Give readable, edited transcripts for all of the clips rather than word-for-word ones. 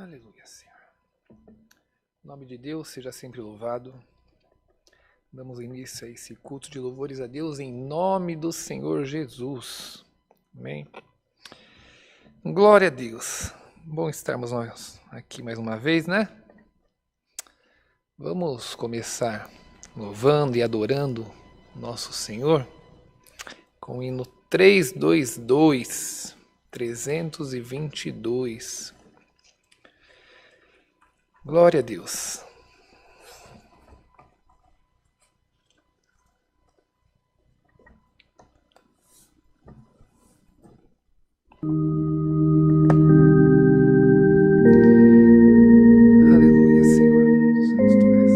Aleluia, Senhor. O nome de Deus seja sempre louvado. Damos início a esse culto de louvores a Deus em nome do Senhor Jesus. Amém. Glória a Deus. Bom estarmos nós aqui mais uma vez, né? Vamos começar louvando e adorando nosso Senhor com o hino 322, 322. Glória a Deus. Aleluia, Senhor. Santo tu és.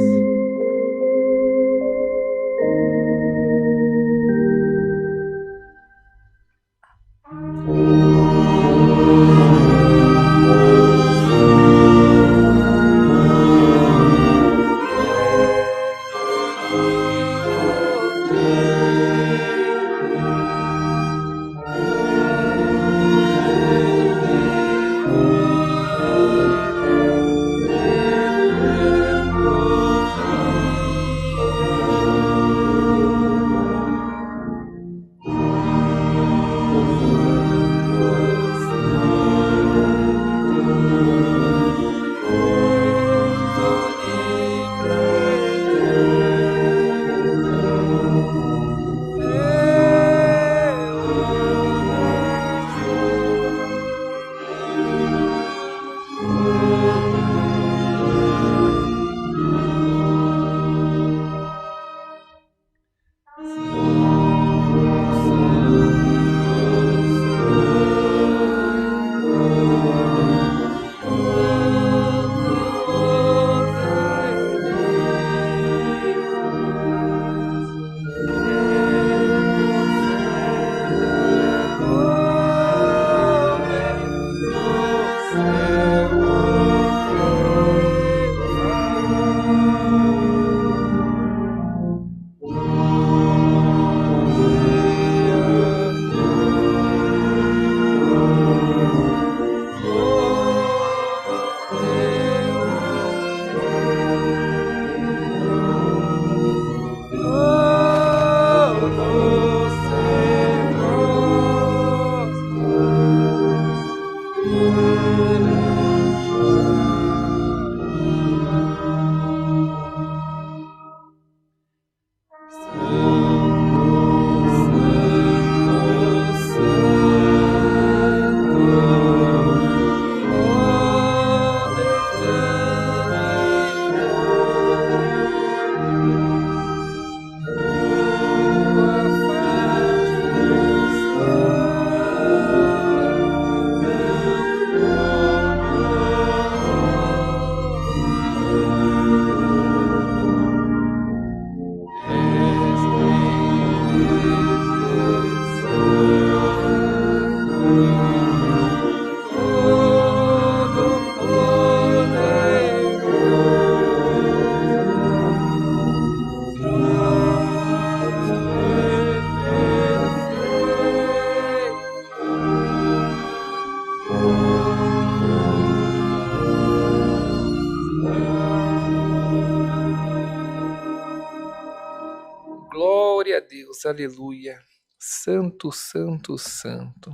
Glória a Deus, aleluia. Santo, santo, santo.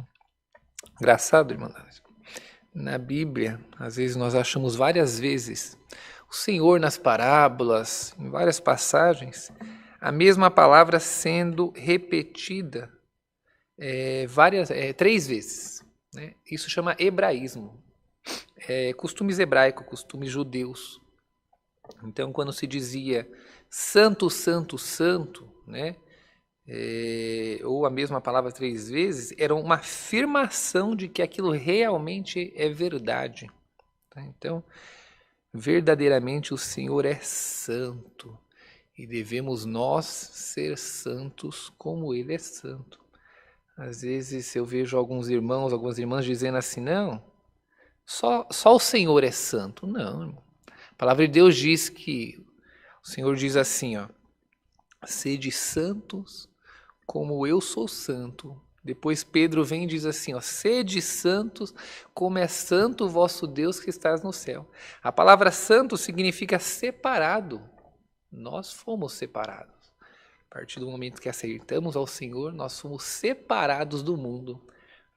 Engraçado, irmã. Na Bíblia, às vezes nós achamos várias vezes o Senhor nas parábolas, em várias passagens, a mesma palavra sendo repetida três vezes, né? Isso chama hebraísmo. Costumes hebraicos, costumes judeus. Então, quando se dizia santo, santo, santo, né? Ou a mesma palavra três vezes, era uma afirmação de que aquilo realmente é verdade. Tá? Então, verdadeiramente o Senhor é santo e devemos nós ser santos como Ele é santo. Às vezes eu vejo alguns irmãos, algumas irmãs dizendo assim, não, só o Senhor é santo. Não, irmão. A palavra de Deus diz que, o Senhor diz assim, ó, sede santos como eu sou santo. Depois Pedro vem e diz assim, ó, sede santos, como é santo o vosso Deus que estás no céu. A palavra santo significa separado. Nós fomos separados. A partir do momento que aceitamos ao Senhor, nós somos separados do mundo.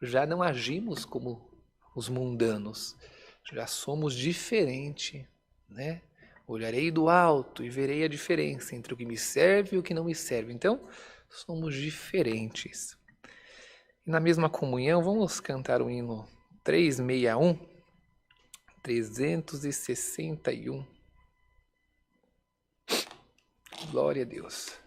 Já não agimos como os mundanos. Já somos diferentes, né? Olharei do alto e verei a diferença entre o que me serve e o que não me serve. Então, somos diferentes. E na mesma comunhão, vamos cantar o hino 361, 361. Glória a Deus.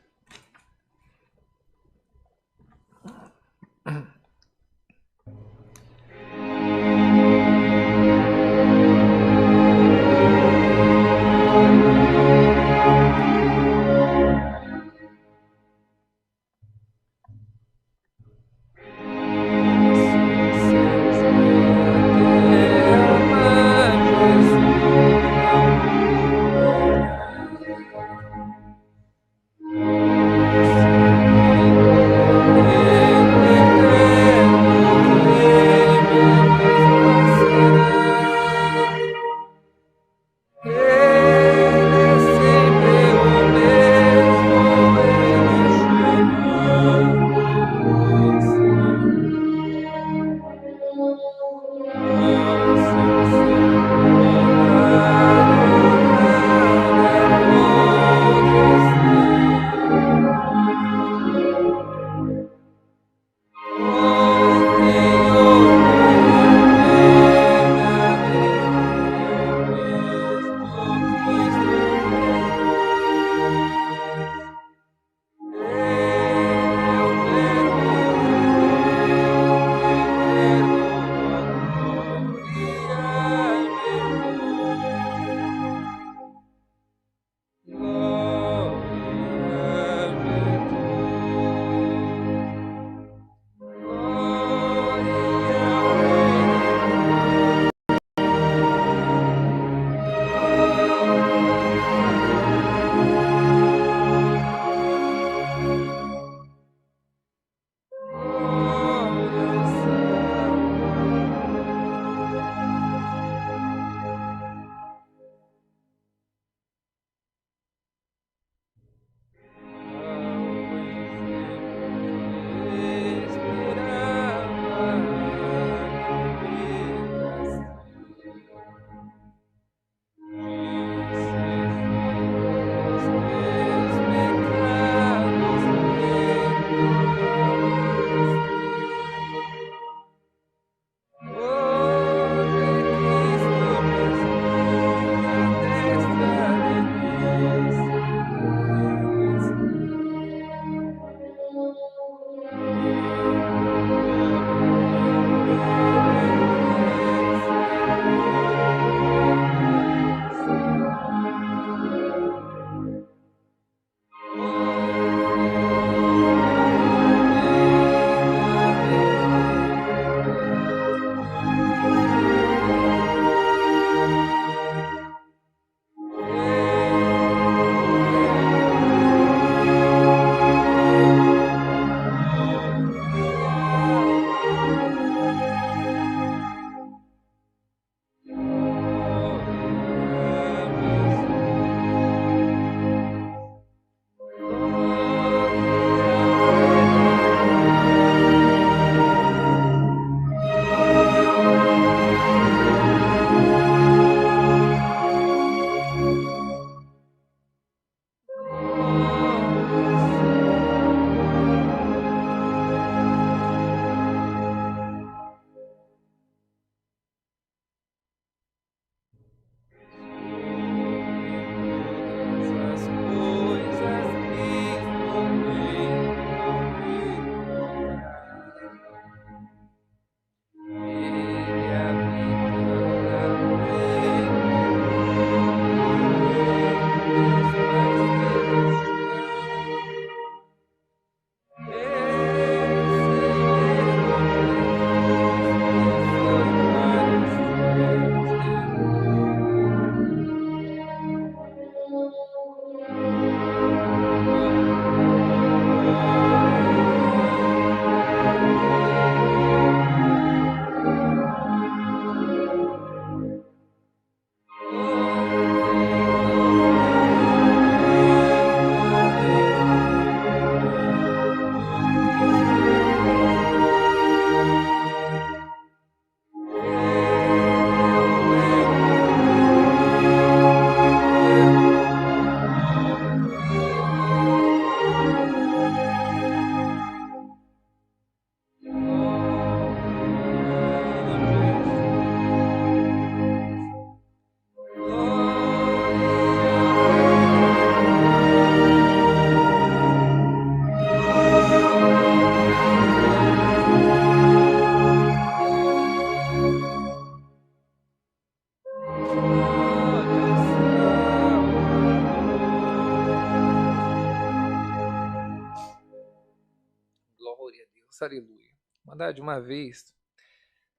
Deus, aleluia. Verdade, uma vez,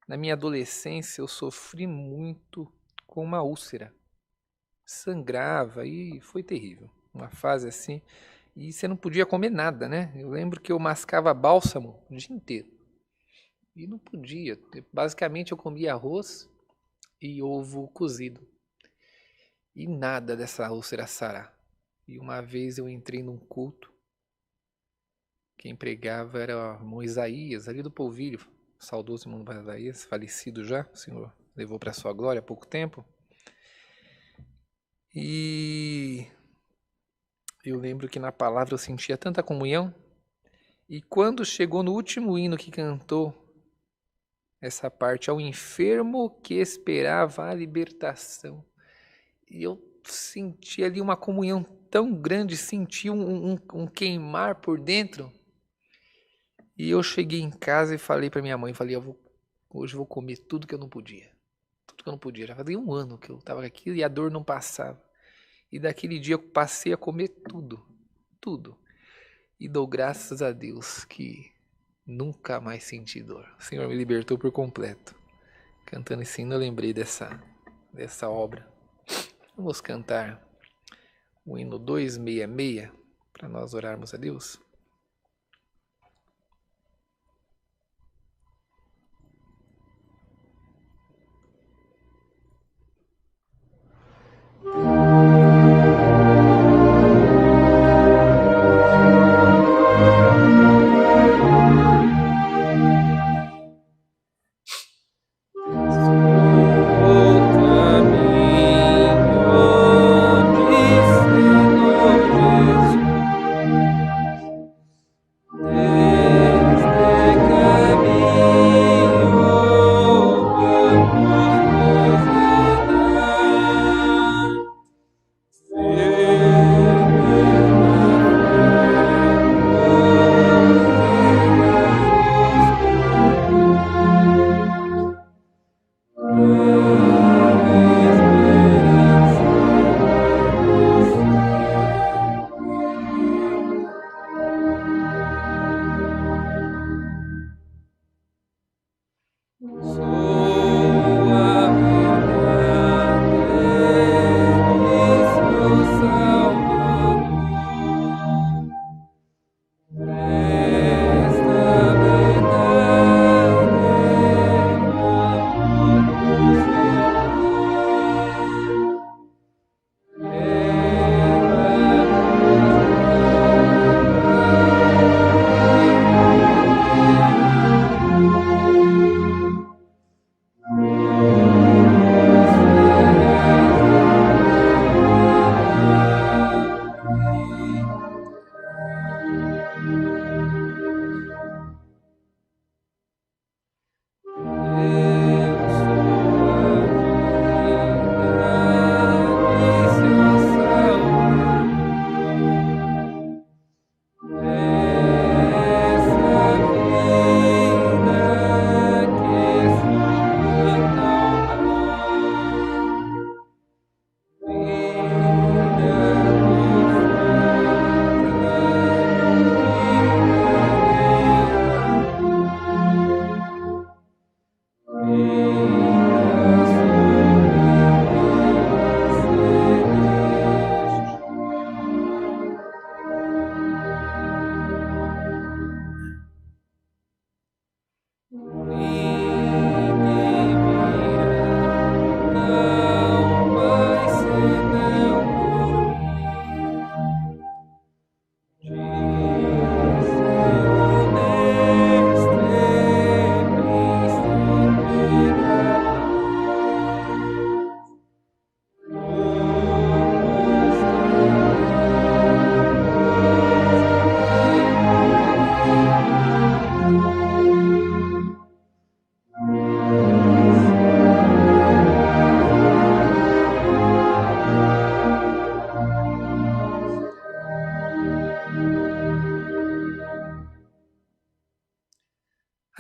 na minha adolescência, eu sofri muito com uma úlcera. Sangrava e foi terrível. Uma fase assim. E você não podia comer nada, né? Eu lembro que eu mascava bálsamo o dia inteiro. E não podia. Basicamente eu comia arroz e ovo cozido. E nada dessa úlcera sarar. E uma vez eu entrei num culto. Quem pregava era o irmão Isaías, ali do Polvilho. Saudoso irmão Isaías, falecido já. O Senhor levou para sua glória há pouco tempo. E eu lembro que na palavra eu sentia tanta comunhão. E quando chegou no último hino que cantou, essa parte, ao enfermo que esperava a libertação. E eu senti ali uma comunhão tão grande, senti um queimar por dentro. E eu cheguei em casa e falei para minha mãe, falei, hoje eu vou comer tudo que eu não podia. Tudo que eu não podia. Já fazia um ano que eu estava aqui e a dor não passava. E daquele dia eu passei a comer tudo, tudo. E dou graças a Deus que nunca mais senti dor. O Senhor me libertou por completo. Cantando esse hino eu lembrei dessa obra. Vamos cantar o hino 266 para nós orarmos a Deus.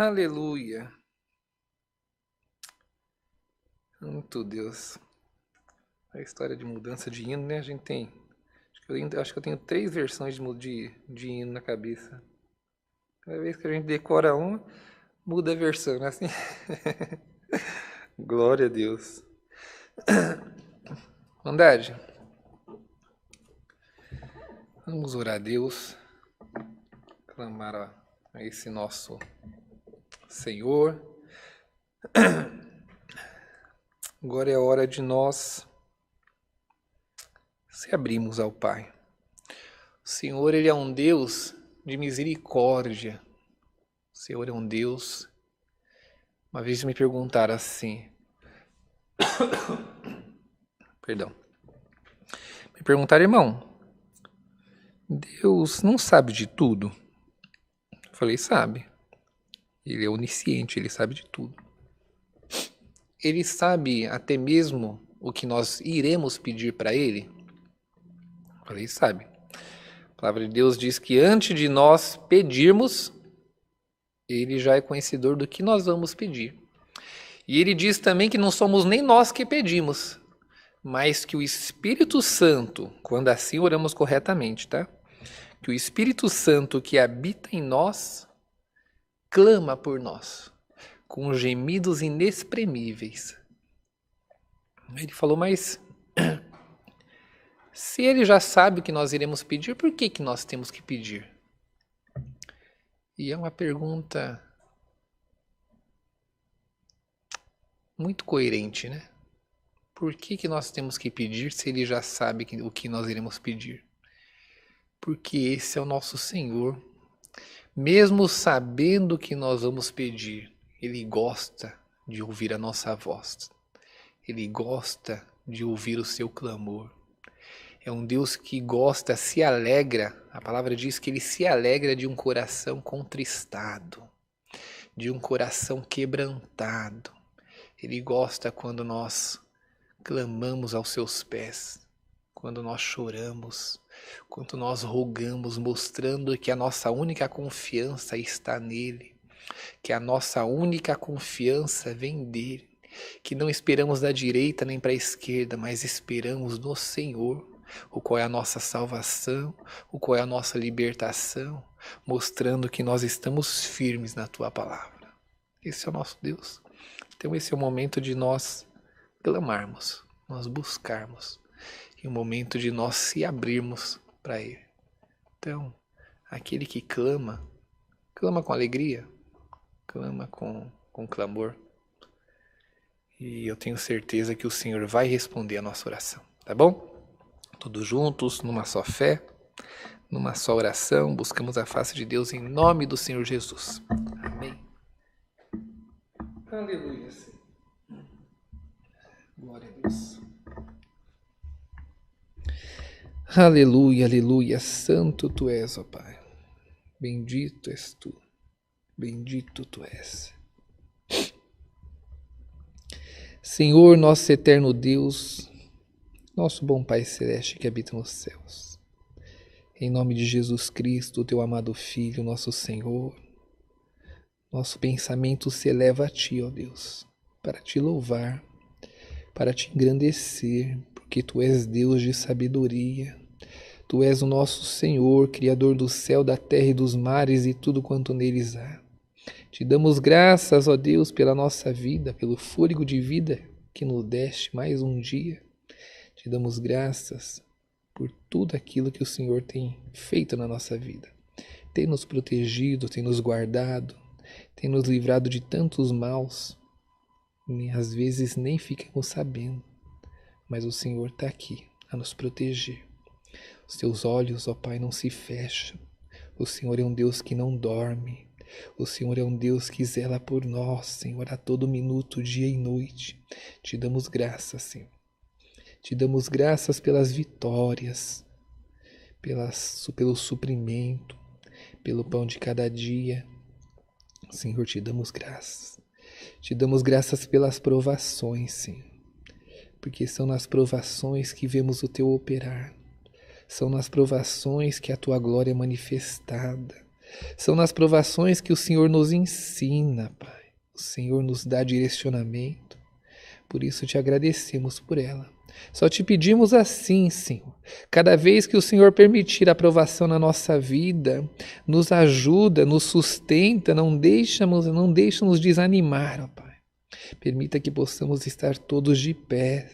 Aleluia. Muito Deus. A história de mudança de hino, né? A gente tem. Acho que eu tenho 3 versões de hino na cabeça. Cada vez que a gente decora uma, muda a versão, não é assim? Glória a Deus. Andade, vamos orar a Deus, clamar a esse nosso Senhor. Agora é a hora de nós se abrirmos ao Pai. O Senhor, Ele é um Deus de misericórdia. O Senhor é um Deus... Uma vez me perguntaram assim... Perdão. Me perguntaram, irmão, Deus não sabe de tudo? Eu falei, sabe. Ele é onisciente, Ele sabe de tudo. Ele sabe até mesmo o que nós iremos pedir para Ele? Eu falei, sabe. A palavra de Deus diz que antes de nós pedirmos, Ele já é conhecedor do que nós vamos pedir. E Ele diz também que não somos nem nós que pedimos, mas que o Espírito Santo, quando assim oramos corretamente, tá? Que o Espírito Santo que habita em nós, clama por nós, com gemidos inexprimíveis. Ele falou, mas se Ele já sabe o que nós iremos pedir, por que nós temos que pedir? E é uma pergunta muito coerente, né? Por que nós temos que pedir se Ele já sabe o que nós iremos pedir? Porque esse é o nosso Senhor. Mesmo sabendo o que nós vamos pedir, Ele gosta de ouvir a nossa voz. Ele gosta de ouvir o seu clamor. É um Deus que gosta, se alegra. A palavra diz que Ele se alegra de um coração contristado, de um coração quebrantado. Ele gosta quando nós clamamos aos seus pés, quando nós choramos, quando nós rogamos, mostrando que a nossa única confiança está nele, que a nossa única confiança vem dele, que não esperamos da direita nem para a esquerda, mas esperamos no Senhor, o qual é a nossa salvação, o qual é a nossa libertação, mostrando que nós estamos firmes na tua palavra. Esse é o nosso Deus. Então esse é o momento de nós clamarmos, nós buscarmos, e o momento de nós se abrirmos para Ele. Então, aquele que clama, clama com alegria, clama com clamor, e eu tenho certeza que o Senhor vai responder a nossa oração, tá bom? Todos juntos, numa só fé, numa só oração, buscamos a face de Deus em nome do Senhor Jesus. Amém. Aleluia, Senhor. Glória a Deus. Aleluia, aleluia. Santo Tu és, ó Pai. Bendito és Tu. Bendito Tu és. Senhor, nosso eterno Deus, nosso bom Pai Celeste que habita nos céus. Em nome de Jesus Cristo, Teu amado Filho, nosso Senhor, nosso pensamento se eleva a Ti, ó Deus, para Te louvar, para Te engrandecer, porque Tu és Deus de sabedoria. Tu és o nosso Senhor, Criador do céu, da terra e dos mares e tudo quanto neles há. Te damos graças, ó Deus, pela nossa vida, pelo fôlego de vida que nos deste mais um dia. Te damos graças por tudo aquilo que o Senhor tem feito na nossa vida. Tem nos protegido, tem nos guardado, tem nos livrado de tantos maus. E às vezes nem ficamos sabendo, mas o Senhor está aqui a nos proteger. Os teus olhos, ó Pai, não se fecham. O Senhor é um Deus que não dorme. O Senhor é um Deus que zela por nós, Senhor, a todo minuto, dia e noite. Te damos graças, Senhor. Te damos graças pelas vitórias, pelo suprimento, pelo pão de cada dia. Senhor, te damos graças. Te damos graças pelas provações, Senhor. Porque são nas provações que vemos o teu operar. São nas provações que a tua glória é manifestada. São nas provações que o Senhor nos ensina, Pai. O Senhor nos dá direcionamento. Por isso te agradecemos por ela. Só te pedimos assim, Senhor. Cada vez que o Senhor permitir aprovação na nossa vida, nos ajuda, nos sustenta, não deixa nos desanimar, ó Pai. Permita que possamos estar todos de pé.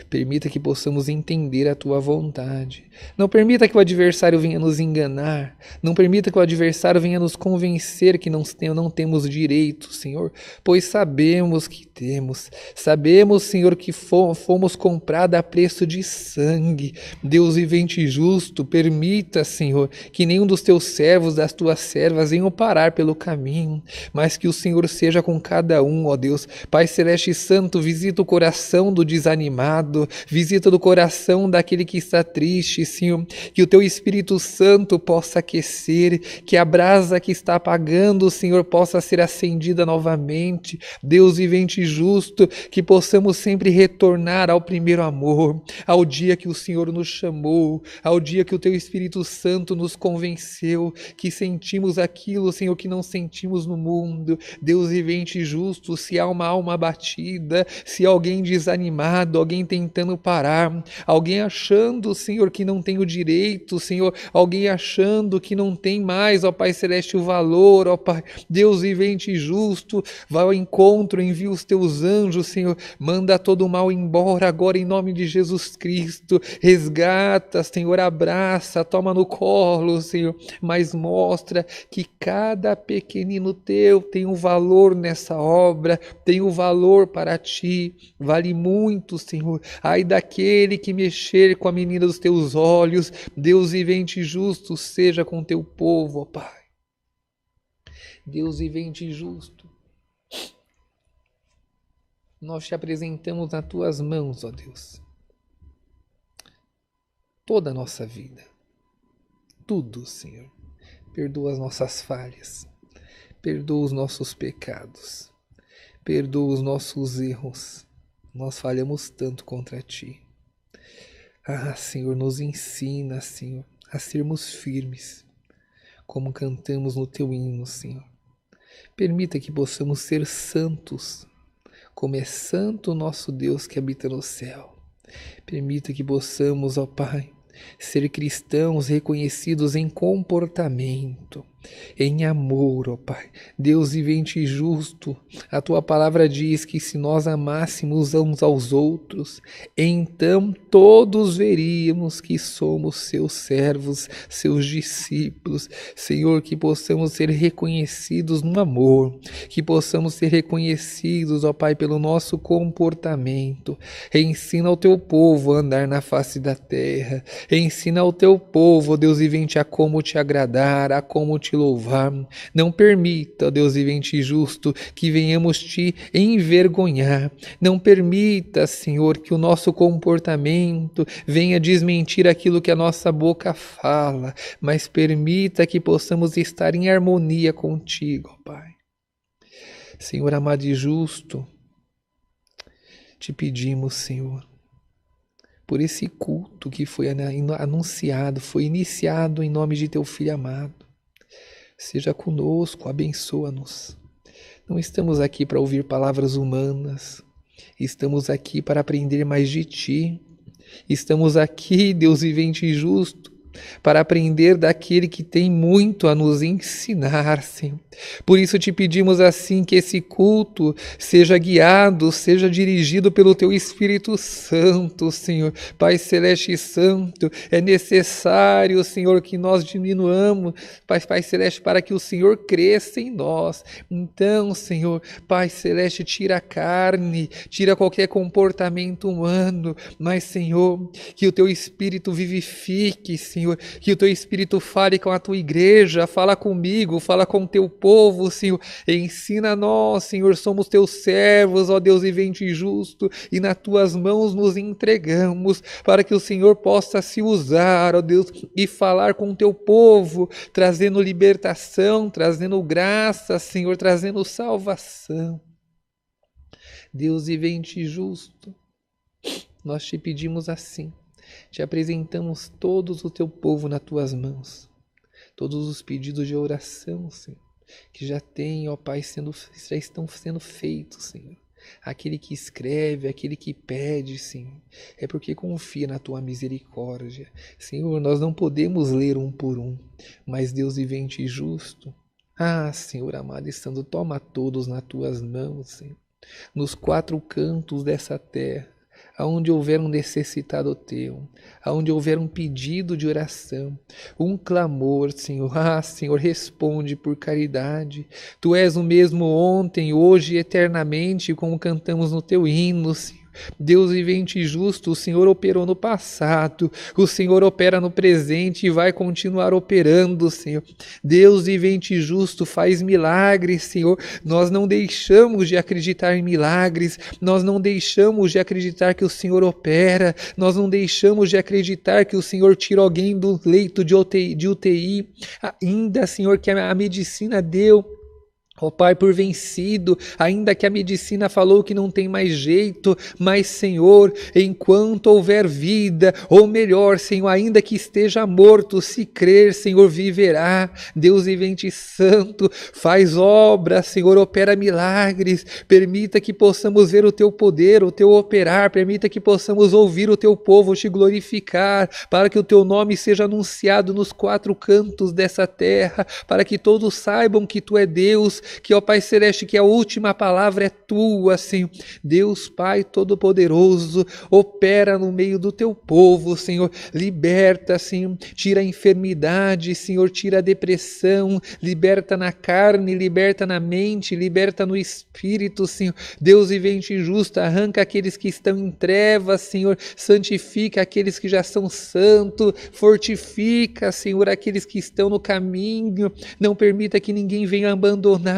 Permita que possamos entender a tua vontade. Não permita que o adversário venha nos enganar. Não permita que o adversário venha nos convencer que não temos direito, Senhor, pois sabemos que temos. Sabemos, Senhor, que fomos comprados a preço de sangue. Deus vivente e justo, permita, Senhor, que nenhum dos teus servos, das tuas servas, venham parar pelo caminho, mas que o Senhor seja com cada um, ó Deus. Pai Celeste e Santo, visita o coração do desanimado, visita do coração daquele que está triste, Senhor, que o teu Espírito Santo possa aquecer, que a brasa que está apagando, Senhor, possa ser acendida novamente. Deus vivente e justo, que possamos sempre retornar ao primeiro amor, ao dia que o Senhor nos chamou, ao dia que o teu Espírito Santo nos convenceu, que sentimos aquilo, Senhor, que não sentimos no mundo. Deus vivente e justo, se há uma alma abatida, se há alguém desanimado, alguém tentando parar, alguém achando, Senhor, que não tem o direito, Senhor, alguém achando que não tem mais, ó Pai Celeste, o valor, ó Pai, Deus vivente e justo, vai ao encontro, envia os teus anjos, Senhor, manda todo o mal embora agora em nome de Jesus Cristo, resgata, Senhor, abraça, toma no colo, Senhor, mas mostra que cada pequenino teu tem um valor nessa obra, tem um valor para ti, vale muito, Senhor. Ai daquele que mexer com a menina dos teus olhos, Deus vivente e justo, seja com teu povo, ó Pai. Deus vivente e justo, nós te apresentamos nas tuas mãos, ó Deus, toda a nossa vida, tudo, Senhor. Perdoa as nossas falhas, perdoa os nossos pecados, perdoa os nossos erros. Nós falhamos tanto contra ti. Ah, Senhor, nos ensina, Senhor, a sermos firmes, como cantamos no teu hino, Senhor. Permita que possamos ser santos, como é santo o nosso Deus que habita no céu. Permita que possamos, ó Pai, ser cristãos reconhecidos em comportamento, em amor, ó Pai. Deus vivente e justo, a tua palavra diz que se nós amássemos uns aos outros, então todos veríamos que somos seus servos, seus discípulos. Senhor, que possamos ser reconhecidos no amor, que possamos ser reconhecidos, ó Pai, pelo nosso comportamento. Ensina ao teu povo a andar na face da terra, ensina ao teu povo, ó Deus vivente, a como te agradar, a como te louvar. Não permita, ó Deus vivente e justo, que venhamos te envergonhar. Não permita, Senhor, que o nosso comportamento venha desmentir aquilo que a nossa boca fala, mas permita que possamos estar em harmonia contigo, ó Pai. Senhor amado e justo, te pedimos, Senhor, por esse culto que foi anunciado, foi iniciado em nome de teu Filho amado. Seja conosco, abençoa-nos. Não estamos aqui para ouvir palavras humanas, estamos aqui para aprender mais de ti. Estamos aqui, Deus vivente e justo, para aprender daquele que tem muito a nos ensinar, Senhor. Por isso te pedimos assim que esse culto seja guiado, seja dirigido pelo teu Espírito Santo, Senhor. Pai Celeste e Santo, é necessário, Senhor, que nós diminuamos, Pai Celeste, para que o Senhor cresça em nós. Então, Senhor, Pai Celeste, tira a carne, tira qualquer comportamento humano, mas, Senhor, que o teu Espírito vivifique, Senhor, que o teu Espírito fale com a tua igreja, fala comigo, fala com o teu povo, Senhor, ensina nós, Senhor, somos teus servos, ó Deus vivente e justo, e nas tuas mãos nos entregamos, para que o Senhor possa se usar, ó Deus, e falar com o teu povo, trazendo libertação, trazendo graça, Senhor, trazendo salvação. Deus vivente e justo, nós te pedimos assim, te apresentamos todos o teu povo nas tuas mãos, todos os pedidos de oração, Senhor, que já tem, ó Pai, já estão sendo feitos, Senhor. Aquele que escreve, aquele que pede, Senhor, é porque confia na tua misericórdia. Senhor, nós não podemos ler um por um, mas Deus vivente e justo. Ah, Senhor amado e santo, toma todos nas tuas mãos, Senhor, nos quatro cantos dessa terra, aonde houver um necessitado teu, aonde houver um pedido de oração, um clamor, Senhor. Ah, Senhor, responde por caridade. Tu és o mesmo ontem, hoje e eternamente, como cantamos no teu hino, Senhor. Deus vivente e justo, o Senhor operou no passado, o Senhor opera no presente e vai continuar operando, Senhor. Deus vivente e justo faz milagres, Senhor. Nós não deixamos de acreditar em milagres, nós não deixamos de acreditar que o Senhor opera, nós não deixamos de acreditar que o Senhor tira alguém do leito de UTI, ainda, Senhor, que a medicina deu, ó Pai, por vencido, ainda que a medicina falou que não tem mais jeito, mas, Senhor, enquanto houver vida, ou melhor, Senhor, ainda que esteja morto, se crer, Senhor, viverá. Deus vivente e santo, faz obra, Senhor, opera milagres, permita que possamos ver o teu poder, o teu operar, permita que possamos ouvir o teu povo te glorificar, para que o teu nome seja anunciado nos quatro cantos dessa terra, para que todos saibam que tu é Deus, que, ó Pai Celeste, que a última palavra é tua, Senhor. Deus Pai Todo-Poderoso, opera no meio do teu povo, Senhor. Liberta, Senhor, tira a enfermidade, Senhor, tira a depressão, liberta na carne, liberta na mente, liberta no espírito, Senhor. Deus vivente e justo, arranca aqueles que estão em trevas, Senhor, santifica aqueles que já são santos, fortifica, Senhor, aqueles que estão no caminho, não permita que ninguém venha abandonar,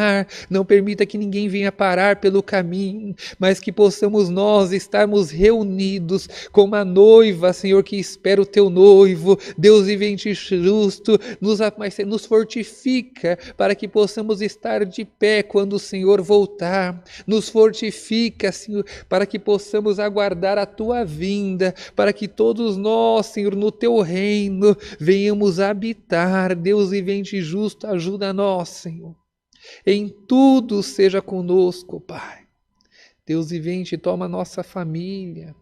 não permita que ninguém venha parar pelo caminho, mas que possamos nós estarmos reunidos como a noiva, Senhor, que espera o teu noivo. Deus vivente e justo, nos fortifica para que possamos estar de pé quando o Senhor voltar. Nos fortifica, Senhor, para que possamos aguardar a tua vinda, para que todos nós, Senhor, no teu reino, venhamos habitar. Deus vivente e justo, ajuda nós, Senhor. Em tudo seja conosco, Pai. Deus vivente, toma a nossa família,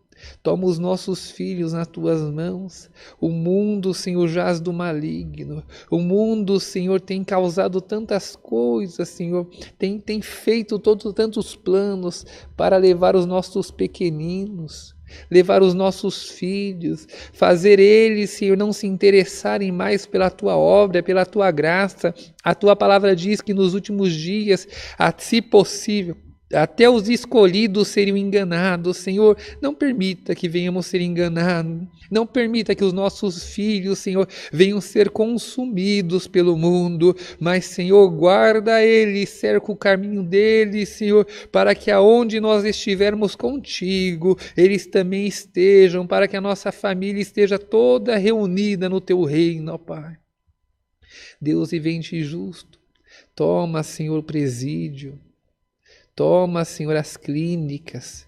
toma os nossos filhos nas tuas mãos. O mundo, Senhor, jaz do maligno. O mundo, Senhor, tem causado tantas coisas, Senhor, tem feito tantos planos para levar os nossos pequeninos, levar os nossos filhos, fazer eles, Senhor, não se interessarem mais pela tua obra, pela tua graça. A tua palavra diz que nos últimos dias, se possível, até os escolhidos seriam enganados. Senhor, não permita que venhamos ser enganados. Não permita que os nossos filhos, Senhor, venham ser consumidos pelo mundo. Mas, Senhor, guarda eles, cerca o caminho deles, Senhor, para que aonde nós estivermos contigo, eles também estejam, para que a nossa família esteja toda reunida no teu reino, ó Pai. Deus vivente e justo, toma, Senhor, o presídio. Toma, Senhor, as clínicas,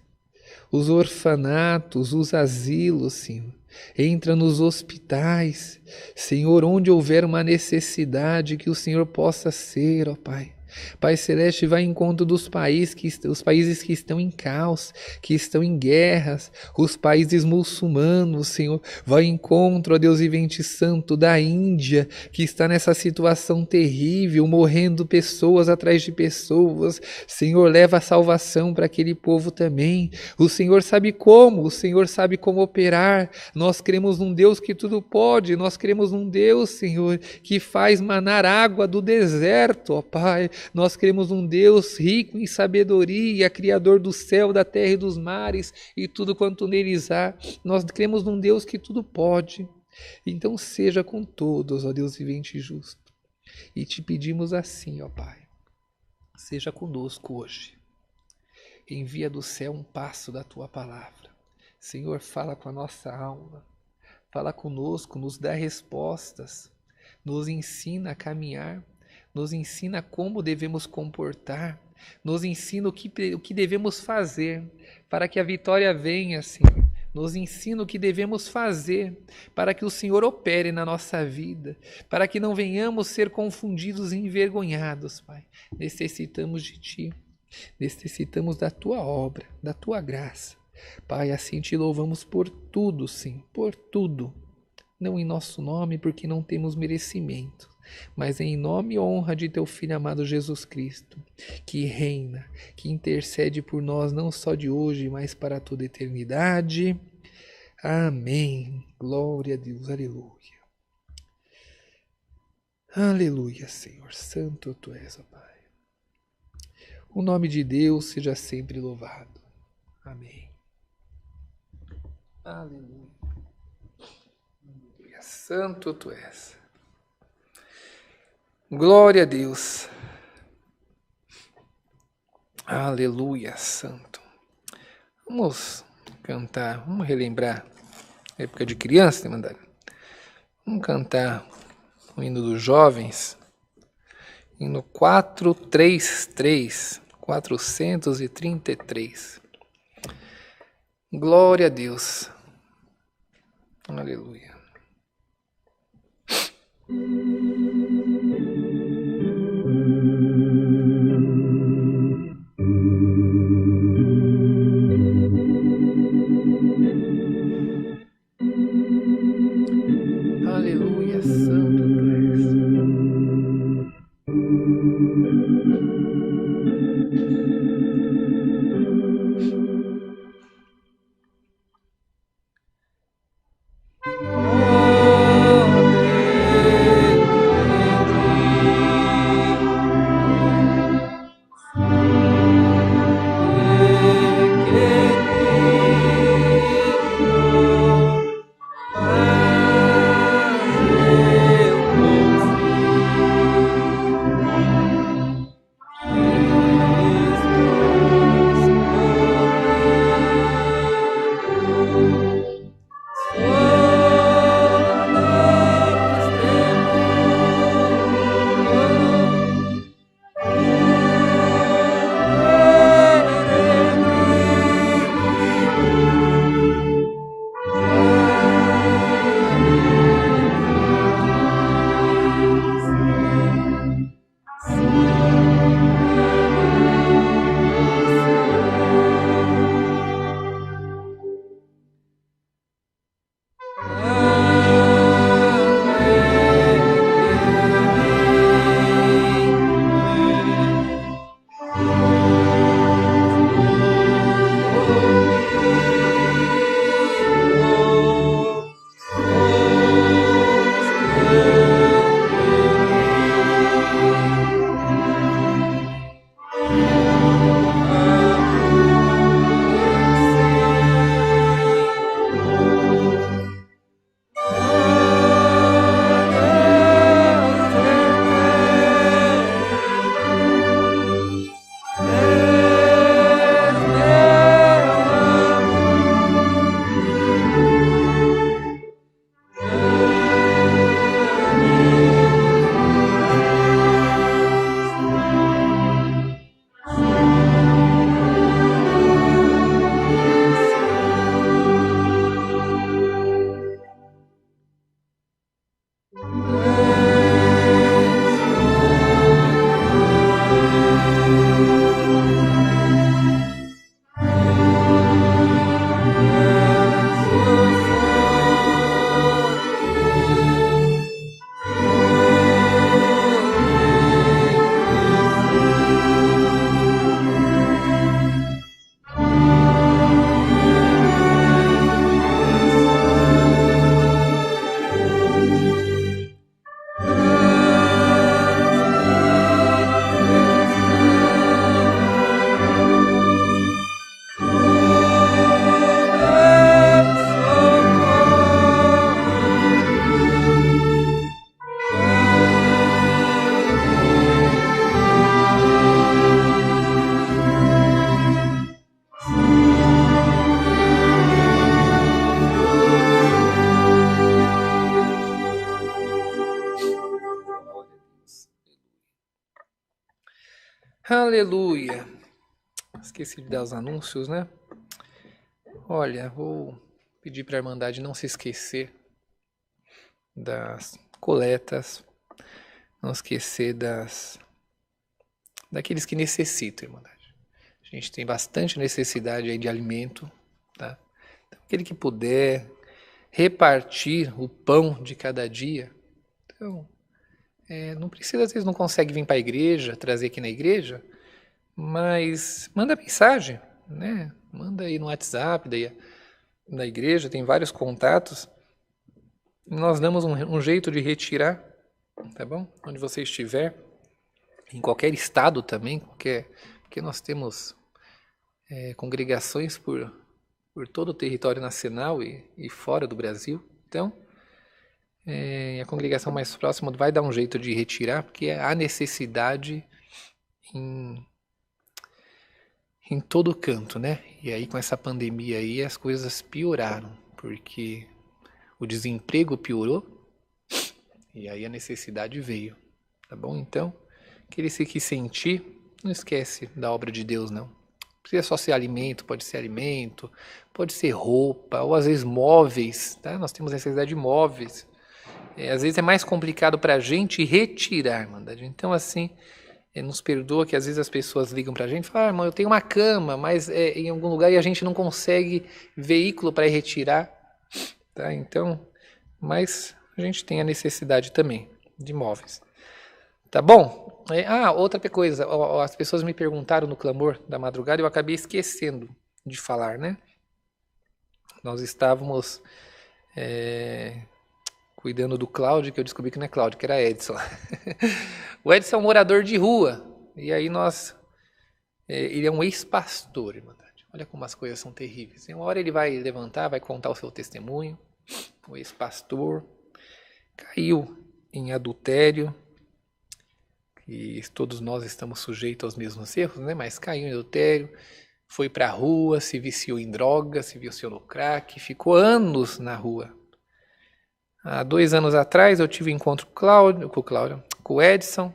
os orfanatos, os asilos, Senhor. Entra nos hospitais, Senhor, onde houver uma necessidade, que o Senhor possa ser, ó Pai. Pai Celeste, vai em encontro dos países que estão em caos, que estão em guerras, os países muçulmanos, Senhor. Vai em encontro, ó Deus vivente santo, da Índia, que está nessa situação terrível, morrendo pessoas atrás de pessoas. Senhor, leva a salvação para aquele povo também. O Senhor sabe como, o Senhor sabe como operar. Nós cremos num Deus que tudo pode, nós cremos num Deus, Senhor, que faz manar água do deserto, ó Pai. Nós cremos num Deus rico em sabedoria, Criador do céu, da terra e dos mares e tudo quanto neles há. Nós cremos num Deus que tudo pode. Então seja com todos, ó Deus vivente e justo. E te pedimos assim, ó Pai, seja conosco hoje. Envia do céu um passo da tua palavra. Senhor, fala com a nossa alma. Fala conosco, nos dá respostas. Nos ensina a caminhar. Nos ensina como devemos comportar, nos ensina o que devemos fazer para que a vitória venha, Senhor. Nos ensina o que devemos fazer para que o Senhor opere na nossa vida, para que não venhamos ser confundidos e envergonhados, Pai. Necessitamos de Ti. Necessitamos da tua obra, da tua graça. Pai, assim te louvamos por tudo, sim, por tudo. Não em nosso nome, porque não temos merecimento, mas em nome e honra de teu Filho amado Jesus Cristo, que reina, que intercede por nós não só de hoje, mas para toda a eternidade. Amém. Glória a Deus. Aleluia. Aleluia, Senhor. Santo tu és, ó Pai. O nome de Deus seja sempre louvado. Amém. Aleluia. Santo tu és. Glória a Deus. Aleluia, santo. Vamos cantar, vamos relembrar a época de criança, né, Mandara? Vamos cantar o hino dos jovens, hino 433, 433. Glória a Deus. Aleluia. Aleluia, santo tu és. Aleluia. Esqueci de dar os anúncios, né? Olha, vou pedir para a Irmandade não se esquecer das coletas, não esquecer daqueles que necessitam, Irmandade. A gente tem bastante necessidade aí de alimento, tá? Então, aquele que puder repartir o pão de cada dia. Então, não precisa, às vezes não consegue vir para a igreja, trazer aqui na igreja, mas manda mensagem, né? Manda aí no WhatsApp da igreja, tem vários contatos. Nós damos um jeito de retirar, tá bom? Onde você estiver, em qualquer estado também, porque nós temos congregações por todo o território nacional e fora do Brasil. Então, a congregação mais próxima vai dar um jeito de retirar, porque há necessidade em todo canto, né? E aí com essa pandemia aí as coisas pioraram, porque o desemprego piorou e aí a necessidade veio, tá bom? Então, aquele que sentir, não esquece da obra de Deus, não. Precisa só ser alimento, pode ser roupa, ou às vezes móveis, tá? Nós temos necessidade de móveis. Às vezes é mais complicado para a gente retirar, irmandade. Então, assim, nos perdoa que às vezes as pessoas ligam para a gente e falam, irmão, eu tenho uma cama, mas em algum lugar e a gente não consegue veículo para ir retirar, tá? Então, mas a gente tem a necessidade também de móveis. Tá bom? Outra coisa, as pessoas me perguntaram no clamor da madrugada e eu acabei esquecendo de falar, né? Nós estávamos cuidando do Cláudio, que eu descobri que não é Cláudio, que era Edson. O Edson é um morador de rua, e aí ele é um ex-pastor, irmandade. Olha como as coisas são terríveis. Uma hora ele vai levantar, vai contar o seu testemunho. O ex-pastor caiu em adultério, e todos nós estamos sujeitos aos mesmos erros, né? Mas caiu em adultério, foi para a rua, se viciou em droga, se viciou no crack, ficou anos na rua. Há 2 anos atrás eu tive um encontro com o Edson,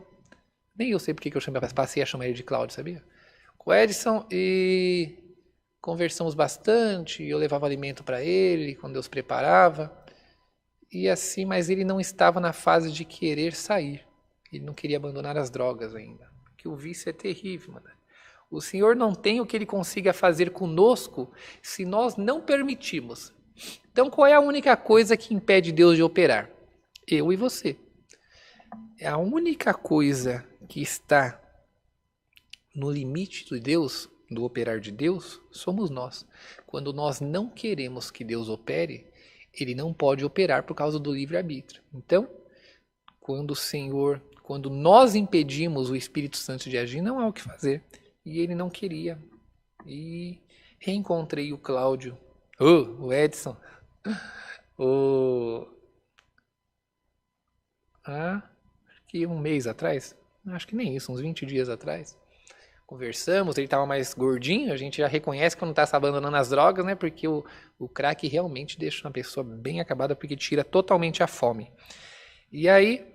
nem eu sei porque eu passei a chamar ele de Cláudio, sabia? Com o Edson, e conversamos bastante, eu levava alimento para ele quando Deus preparava, e assim, mas ele não estava na fase de querer sair. Ele não queria abandonar as drogas ainda, porque o vício é terrível, mano. O Senhor não tem o que Ele consiga fazer conosco se nós não permitirmos. Então, qual é a única coisa que impede Deus de operar? Eu e você. A única coisa que está no limite de Deus, do operar de Deus, somos nós. Quando nós não queremos que Deus opere, Ele não pode operar por causa do livre-arbítrio. Então, quando nós impedimos o Espírito Santo de agir, não há o que fazer. E ele não queria. E reencontrei o Cláudio, o Edson, acho que 1 mês atrás, acho que nem isso, uns 20 dias atrás. Conversamos, ele estava mais gordinho, a gente já reconhece quando está se abandonando as drogas, né? Porque o crack realmente deixa uma pessoa bem acabada, porque tira totalmente a fome. E aí,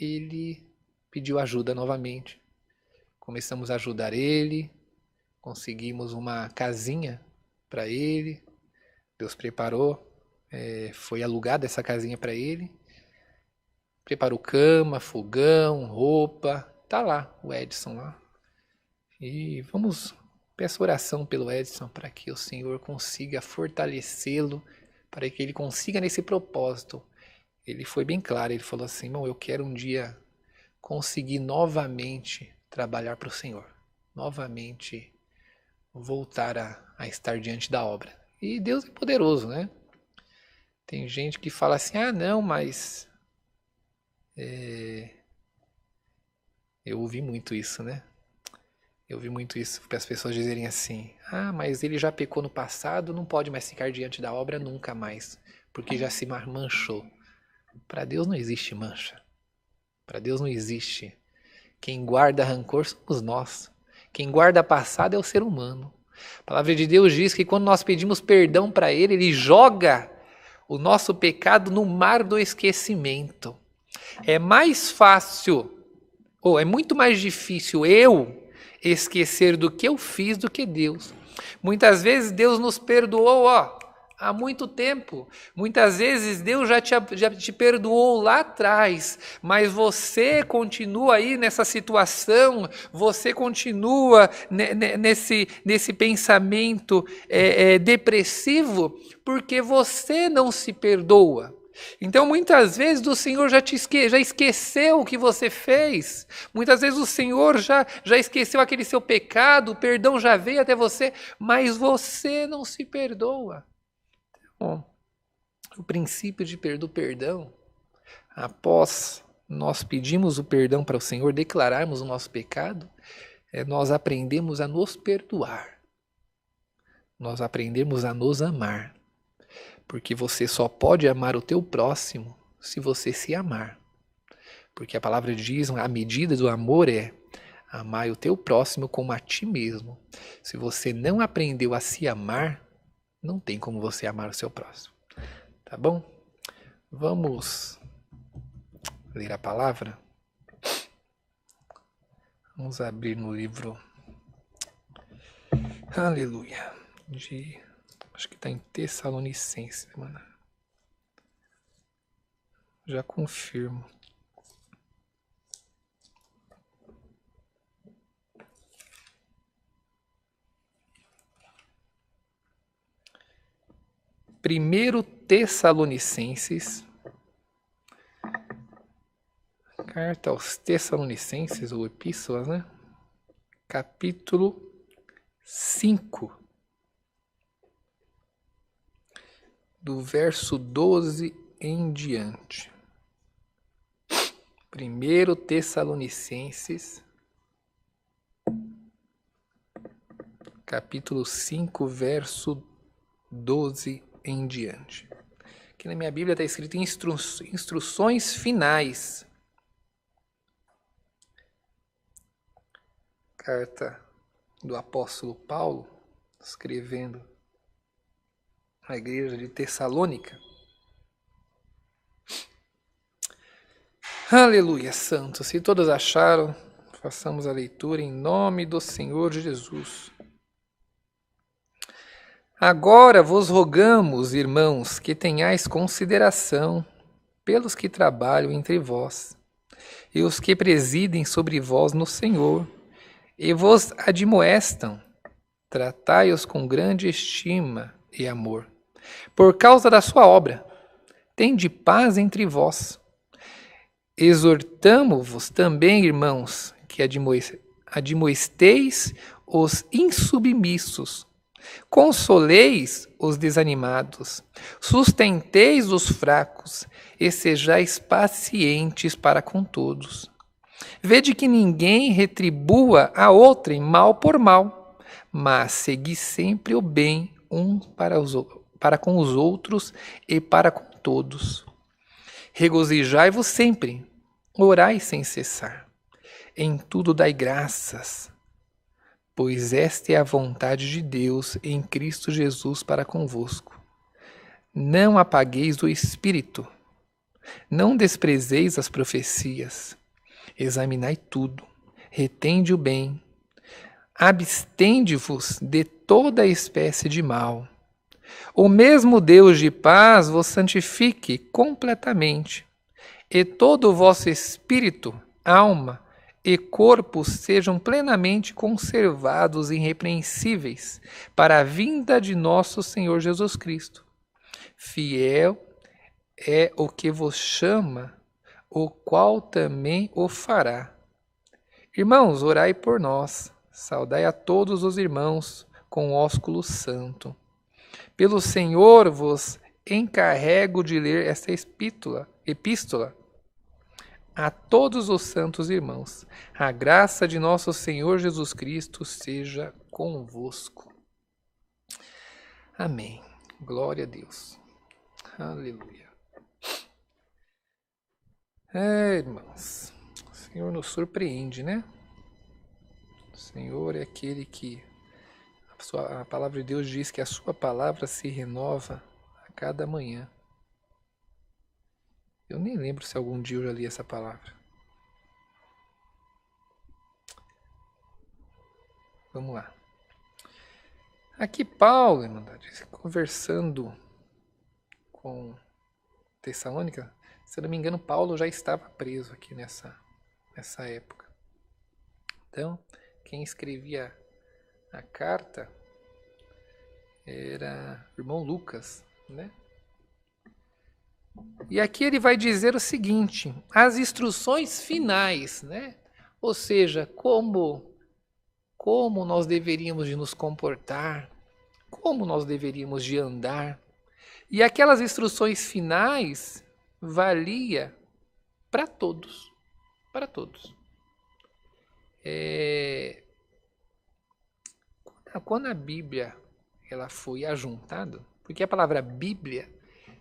ele pediu ajuda novamente. Começamos a ajudar ele, conseguimos uma casinha para ele, Deus preparou, foi alugada essa casinha para ele, preparou cama, fogão, roupa, tá lá o Edson lá. E peço oração pelo Edson para que o Senhor consiga fortalecê-lo, para que ele consiga nesse propósito. Ele foi bem claro, ele falou assim, irmão, eu quero um dia conseguir novamente trabalhar para o Senhor, novamente voltar a estar diante da obra. E Deus é poderoso, né? Tem gente que fala assim, não, mas... Eu ouvi muito isso, né? Eu ouvi muito isso, para as pessoas dizerem assim, mas ele já pecou no passado, não pode mais ficar diante da obra nunca mais, porque já se manchou. Para Deus não existe mancha. Para Deus não existe. Quem guarda rancor somos nós. Quem guarda passado é o ser humano. A palavra de Deus diz que quando nós pedimos perdão para Ele, Ele joga o nosso pecado no mar do esquecimento. É mais fácil, ou é muito mais difícil eu esquecer do que eu fiz do que Deus. Muitas vezes Deus nos perdoou, há muito tempo. Muitas vezes Deus já te perdoou lá atrás, mas você continua aí nessa situação, você continua nesse pensamento depressivo, porque você não se perdoa. Então, muitas vezes o Senhor já esqueceu o que você fez. Muitas vezes o Senhor já esqueceu aquele seu pecado, o perdão já veio até você, mas você não se perdoa. Bom, o princípio do perdão, após nós pedimos o perdão para o Senhor, declararmos o nosso pecado, nós aprendemos a nos perdoar. Nós aprendemos a nos amar. Porque você só pode amar o teu próximo se você se amar. Porque a palavra diz, a medida do amor é amar o teu próximo como a ti mesmo. Se você não aprendeu a se amar, não tem como você amar o seu próximo. Tá bom? Vamos ler a palavra? Vamos abrir no livro. Aleluia. Acho que está em Tessalonicenses, mano. Já confirmo. Primeiro Tessalonicenses. Carta aos Tessalonicenses, ou Epístolas, né? Capítulo 5. Do verso 12 em diante. 1 Tessalonicenses, capítulo 5, verso 12 em diante. Aqui na minha Bíblia está escrito instruções finais. Carta do apóstolo Paulo, escrevendo a igreja de Tessalônica. Aleluia, santos. Se todos acharam, façamos a leitura em nome do Senhor Jesus. Agora vos rogamos, irmãos, que tenhais consideração pelos que trabalham entre vós, e os que presidem sobre vós no Senhor, e vos admoestam. Tratai-os com grande estima e amor. Por causa da sua obra, tende paz entre vós. Exortamo-vos também, irmãos, que admoesteis os insubmissos, consoleis os desanimados, sustenteis os fracos e sejais pacientes para com todos. Vede que ninguém retribua a outrem mal por mal, mas segui sempre o bem para com os outros e para com todos. Regozijai-vos sempre, orai sem cessar. Em tudo dai graças, pois esta é a vontade de Deus em Cristo Jesus para convosco. Não apagueis o Espírito, não desprezeis as profecias. Examinai tudo, retende o bem, abstende-vos de toda espécie de mal. O mesmo Deus de paz vos santifique completamente, e todo o vosso espírito, alma e corpo sejam plenamente conservados irrepreensíveis para a vinda de nosso Senhor Jesus Cristo. Fiel é o que vos chama, o qual também o fará. Irmãos, orai por nós, saudai a todos os irmãos com ósculo santo. Pelo Senhor vos encarrego de ler esta epístola a todos os santos irmãos. A graça de nosso Senhor Jesus Cristo seja convosco. Amém. Glória a Deus. Aleluia. Irmãos, o Senhor nos surpreende, né? O Senhor é aquele que a palavra de Deus diz que a sua palavra se renova a cada manhã. Eu nem lembro se algum dia eu já li essa palavra. Vamos lá. Aqui Paulo, irmandade, conversando com Tessalônica, se eu não me engano, Paulo já estava preso aqui nessa época. Então, quem escrevia a carta era o irmão Lucas, né? E aqui ele vai dizer o seguinte, as instruções finais, né? Ou seja, como nós deveríamos de nos comportar, como nós deveríamos de andar. E aquelas instruções finais valia para todos, para todos. Quando a Bíblia ela foi ajuntada, porque a palavra Bíblia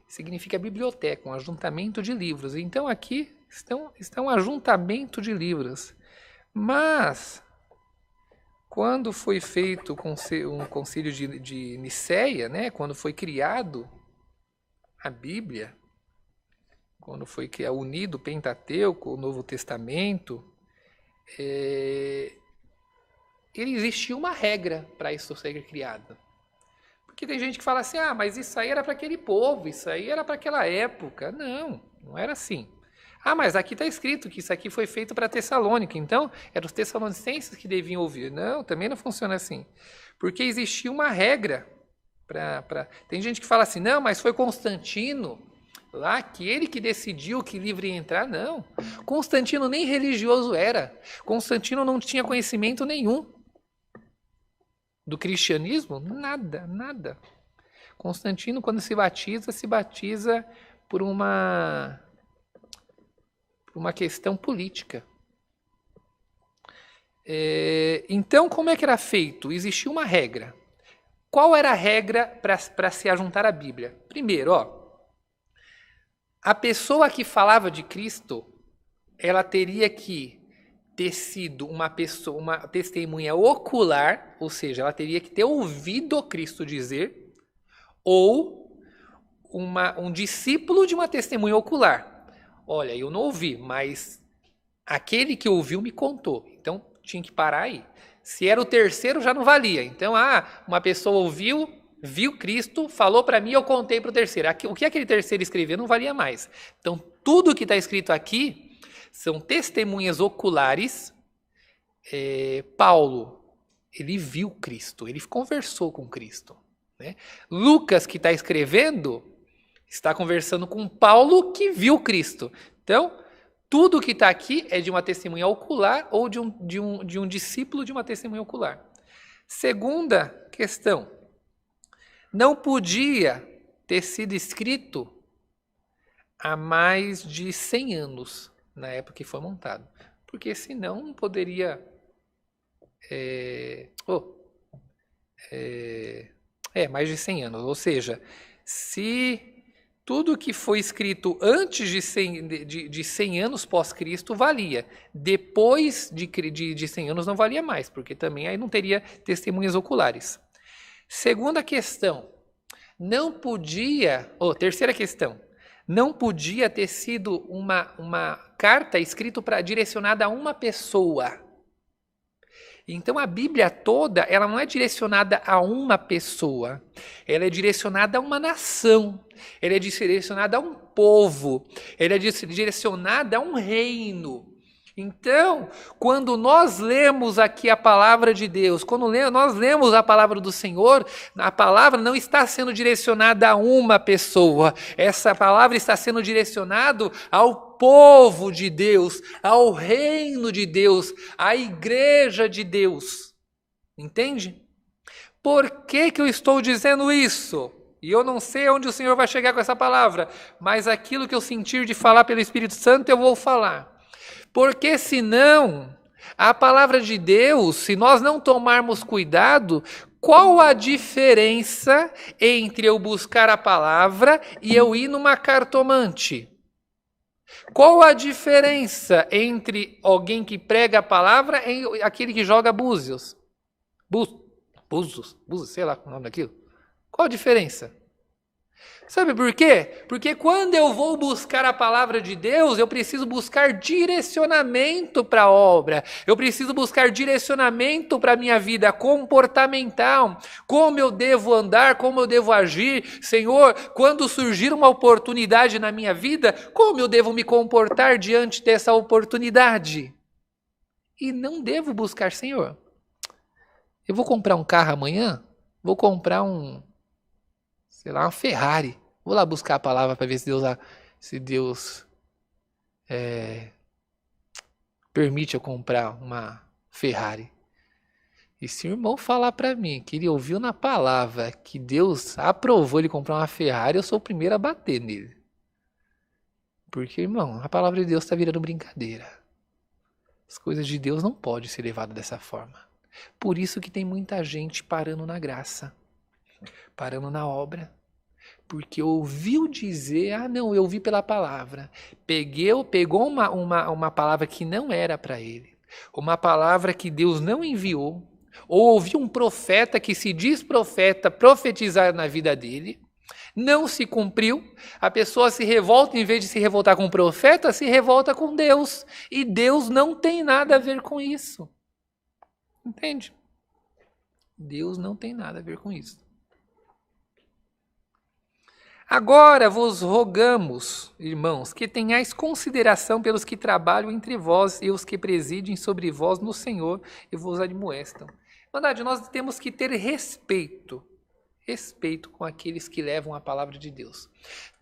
significa biblioteca, um ajuntamento de livros. Então aqui está um ajuntamento de livros. Mas, quando foi feito um concílio de Nicéia, né, quando foi criado a Bíblia, quando foi unido o Pentateuco, o Novo Testamento, existia uma regra para isso ser criado. Porque tem gente que fala assim, mas isso aí era para aquele povo, isso aí era para aquela época. Não era assim. Mas aqui está escrito que isso aqui foi feito para Tessalônica, então eram os tessalonicenses que deviam ouvir. Não, também não funciona assim. Porque existia uma regra. Tem gente que fala assim, não, mas foi Constantino, lá, que ele que decidiu que livro ia entrar. Não, Constantino nem religioso era. Constantino não tinha conhecimento nenhum do cristianismo, nada. Constantino, quando se batiza por uma questão política. Então, como é que era feito? Existia uma regra. Qual era a regra para se ajuntar à Bíblia? Primeiro, a pessoa que falava de Cristo, ela teria que ter sido uma testemunha ocular, ou seja, ela teria que ter ouvido Cristo dizer, ou um discípulo de uma testemunha ocular. Olha, eu não ouvi, mas aquele que ouviu me contou. Então, tinha que parar aí. Se era o terceiro, já não valia. Então, uma pessoa ouviu, viu Cristo, falou para mim, eu contei para o terceiro. O que aquele terceiro escreveu não valia mais. Então, tudo que está escrito aqui são testemunhas oculares. Paulo, ele viu Cristo, ele conversou com Cristo, né? Lucas, que está escrevendo, está conversando com Paulo, que viu Cristo. Então, tudo que está aqui é de uma testemunha ocular ou de um discípulo de uma testemunha ocular. Segunda questão, não podia ter sido escrito há mais de 100 anos, na época que foi montado. Porque senão não poderia... mais de 100 anos. Ou seja, se tudo que foi escrito antes de 100 anos pós-Cristo valia. Depois de 100 anos não valia mais, porque também aí não teria testemunhas oculares. Segunda questão, terceira questão, não podia ter sido uma carta escrita direcionada a uma pessoa. Então a Bíblia toda, ela não é direcionada a uma pessoa, ela é direcionada a uma nação, ela é direcionada a um povo, ela é direcionada a um reino. Então, quando nós lemos aqui a palavra de Deus, quando nós lemos a palavra do Senhor, a palavra não está sendo direcionada a uma pessoa, essa palavra está sendo direcionada ao povo de Deus, ao reino de Deus, à igreja de Deus. Entende? Por que eu estou dizendo isso? E eu não sei onde o Senhor vai chegar com essa palavra, mas aquilo que eu sentir de falar pelo Espírito Santo, eu vou falar. Porque senão, a palavra de Deus, se nós não tomarmos cuidado, qual a diferença entre eu buscar a palavra e eu ir numa cartomante? Qual a diferença entre alguém que prega a palavra e aquele que joga búzios? Búzios, sei lá o nome daquilo. Qual a diferença? Sabe por quê? Porque quando eu vou buscar a palavra de Deus, eu preciso buscar direcionamento para a obra. Eu preciso buscar direcionamento para a minha vida comportamental. Como eu devo andar, como eu devo agir. Senhor, quando surgir uma oportunidade na minha vida, como eu devo me comportar diante dessa oportunidade? E não devo buscar, Senhor, eu vou comprar um carro amanhã? Vou comprar uma Ferrari. Vou lá buscar a palavra para ver se Deus permite eu comprar uma Ferrari. E se o irmão falar para mim que ele ouviu na palavra que Deus aprovou ele comprar uma Ferrari, eu sou o primeiro a bater nele. Porque, irmão, a palavra de Deus está virando brincadeira. As coisas de Deus não podem ser levadas dessa forma. Por isso que tem muita gente parando na graça, parando na obra. Porque ouviu dizer, não, eu ouvi pela palavra. Pegou uma palavra que não era para ele. Uma palavra que Deus não enviou. Ou ouviu um profeta que se diz profeta profetizar na vida dele. Não se cumpriu. A pessoa se revolta, em vez de se revoltar com o profeta, se revolta com Deus. E Deus não tem nada a ver com isso. Entende? Deus não tem nada a ver com isso. Agora vos rogamos, irmãos, que tenhais consideração pelos que trabalham entre vós e os que presidem sobre vós no Senhor e vos admoestam. Na verdade, nós temos que ter respeito com aqueles que levam a palavra de Deus.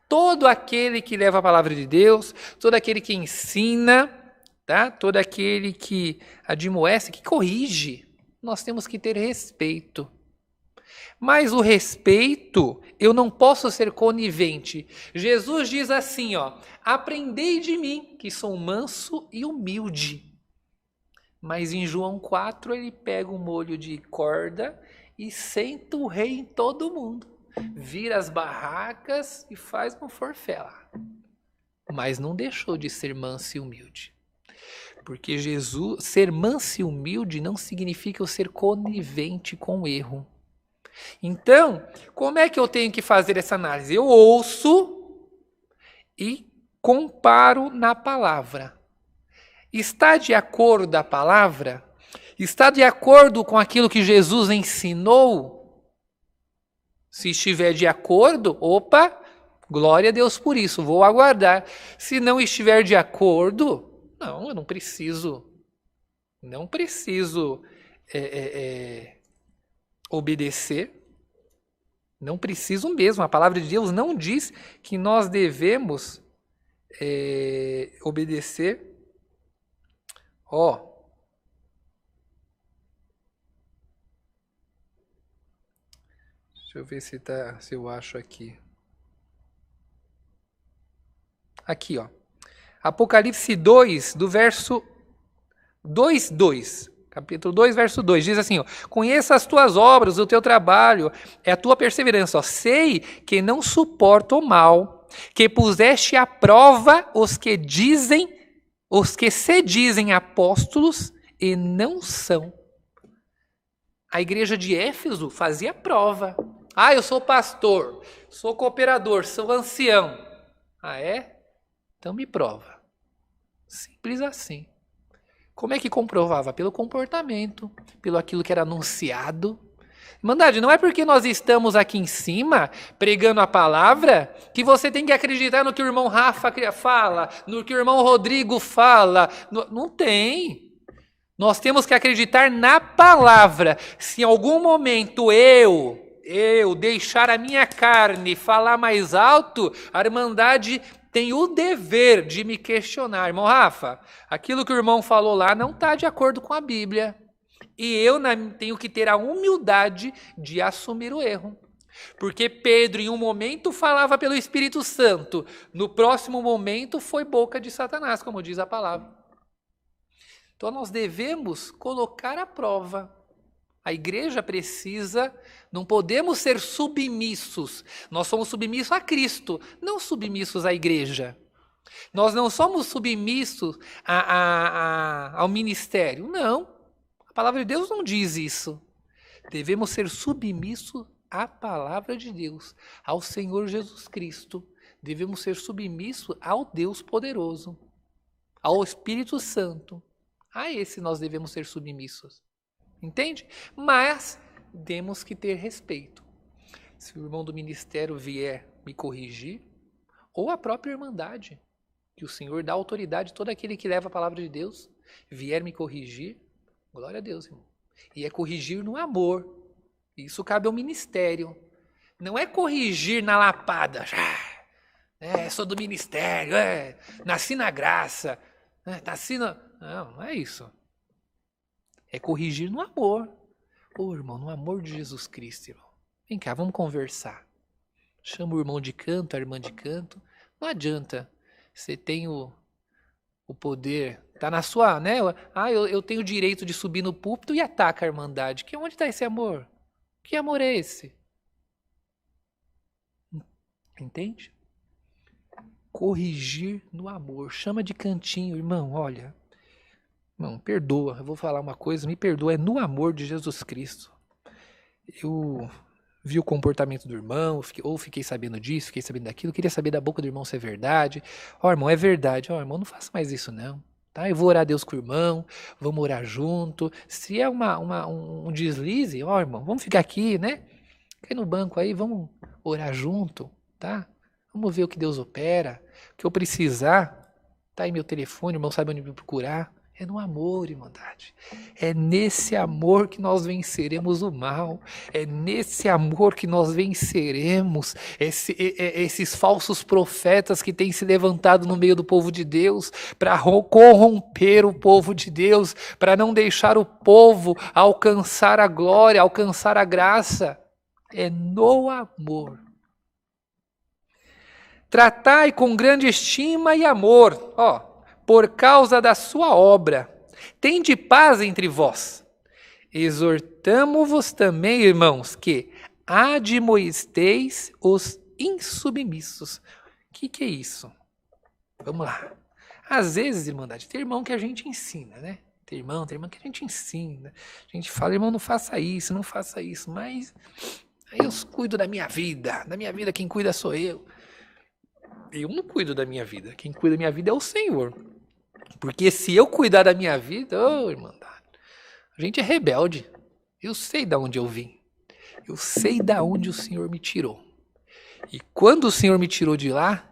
Todo aquele que leva a palavra de Deus, todo aquele que ensina, tá? Todo aquele que admoesta, que corrige, nós temos que ter respeito. Mas o respeito, eu não posso ser conivente. Jesus diz assim, aprendei de mim, que sou manso e humilde. Mas em João 4, ele pega um molho de corda e senta o rei em todo mundo. Vira as barracas e faz um forfé lá. Mas não deixou de ser manso e humilde. Porque Jesus, ser manso e humilde não significa eu ser conivente com o erro. Então, como é que eu tenho que fazer essa análise? Eu ouço e comparo na palavra. Está de acordo a palavra? Está de acordo com aquilo que Jesus ensinou? Se estiver de acordo, glória a Deus por isso, vou aguardar. Se não estiver de acordo, eu não preciso obedecer. Não preciso mesmo. A palavra de Deus não diz que nós devemos obedecer. Deixa eu ver se eu acho aqui. Aqui, Apocalipse 2, do verso 2. Capítulo 2, verso 2, diz assim, conheça as tuas obras, o teu trabalho, é a tua perseverança. Sei que não suporto o mal, que puseste à prova os que se dizem apóstolos e não são. A igreja de Éfeso fazia prova. Eu sou pastor, sou cooperador, sou ancião. É? Então me prova. Simples assim. Como é que comprovava? Pelo comportamento, pelo aquilo que era anunciado. Irmandade, não é porque nós estamos aqui em cima, pregando a palavra, que você tem que acreditar no que o irmão Rafa fala, no que o irmão Rodrigo fala. Não tem. Nós temos que acreditar na palavra. Se em algum momento eu deixar a minha carne falar mais alto, a Irmandade tem o dever de me questionar. Irmão Rafa, aquilo que o irmão falou lá não está de acordo com a Bíblia. E eu tenho que ter a humildade de assumir o erro. Porque Pedro, em um momento, falava pelo Espírito Santo. No próximo momento, foi boca de Satanás, como diz a palavra. Então, nós devemos colocar à prova. A igreja precisa, não podemos ser submissos. Nós somos submissos a Cristo, não submissos à igreja. Nós não somos submissos ao ministério, não. A palavra de Deus não diz isso. Devemos ser submissos à palavra de Deus, ao Senhor Jesus Cristo. Devemos ser submissos ao Deus poderoso, ao Espírito Santo. A esse nós devemos ser submissos. Entende? Mas temos que ter respeito. Se o irmão do ministério vier me corrigir, ou a própria irmandade, que o Senhor dá autoridade a todo aquele que leva a palavra de Deus, vier me corrigir, glória a Deus, irmão. E é corrigir no amor. Isso cabe ao ministério. Não é corrigir na lapada. Sou do ministério, nasci na graça, nasci na... Não é isso. É corrigir no amor. Irmão, no amor de Jesus Cristo, irmão. Vem cá, vamos conversar. Chama o irmão de canto, a irmã de canto. Não adianta. Você tem o poder, tá na sua, né? Eu tenho o direito de subir no púlpito e ataca a irmandade. Onde está esse amor? Que amor é esse? Entende? Corrigir no amor. Chama de cantinho, irmão, olha. Irmão, perdoa. Eu vou falar uma coisa, me perdoa. É no amor de Jesus Cristo. Eu vi o comportamento do irmão, ou fiquei sabendo disso, fiquei sabendo daquilo, queria saber da boca do irmão se é verdade. Irmão, é verdade. Irmão, não faça mais isso não. Tá? Eu vou orar a Deus com o irmão, vamos orar junto. Se é um deslize, irmão, vamos ficar aqui, né? Fica aí no banco aí, vamos orar junto, tá? Vamos ver o que Deus opera. O que eu precisar, tá aí meu telefone, o irmão sabe onde me procurar. É no amor, irmandade. É nesse amor que nós venceremos o mal. É nesse amor que nós venceremos esses falsos profetas que têm se levantado no meio do povo de Deus para corromper o povo de Deus, para não deixar o povo alcançar a glória, alcançar a graça. É no amor. Tratai com grande estima e amor, por causa da sua obra. Tende paz entre vós. Exortamo-vos também, irmãos, que admoesteis os insubmissos. O que é isso? Vamos lá. Às vezes, irmandade, tem irmão que a gente ensina, né? Tem irmão que a gente ensina. A gente fala, irmão, não faça isso, mas aí eu cuido da minha vida. Da minha vida quem cuida sou eu. Eu não cuido da minha vida. Quem cuida da minha vida é o Senhor. Porque se eu cuidar da minha vida, irmandade, a gente é rebelde. Eu sei de onde eu vim. Eu sei de onde o Senhor me tirou. E quando o Senhor me tirou de lá,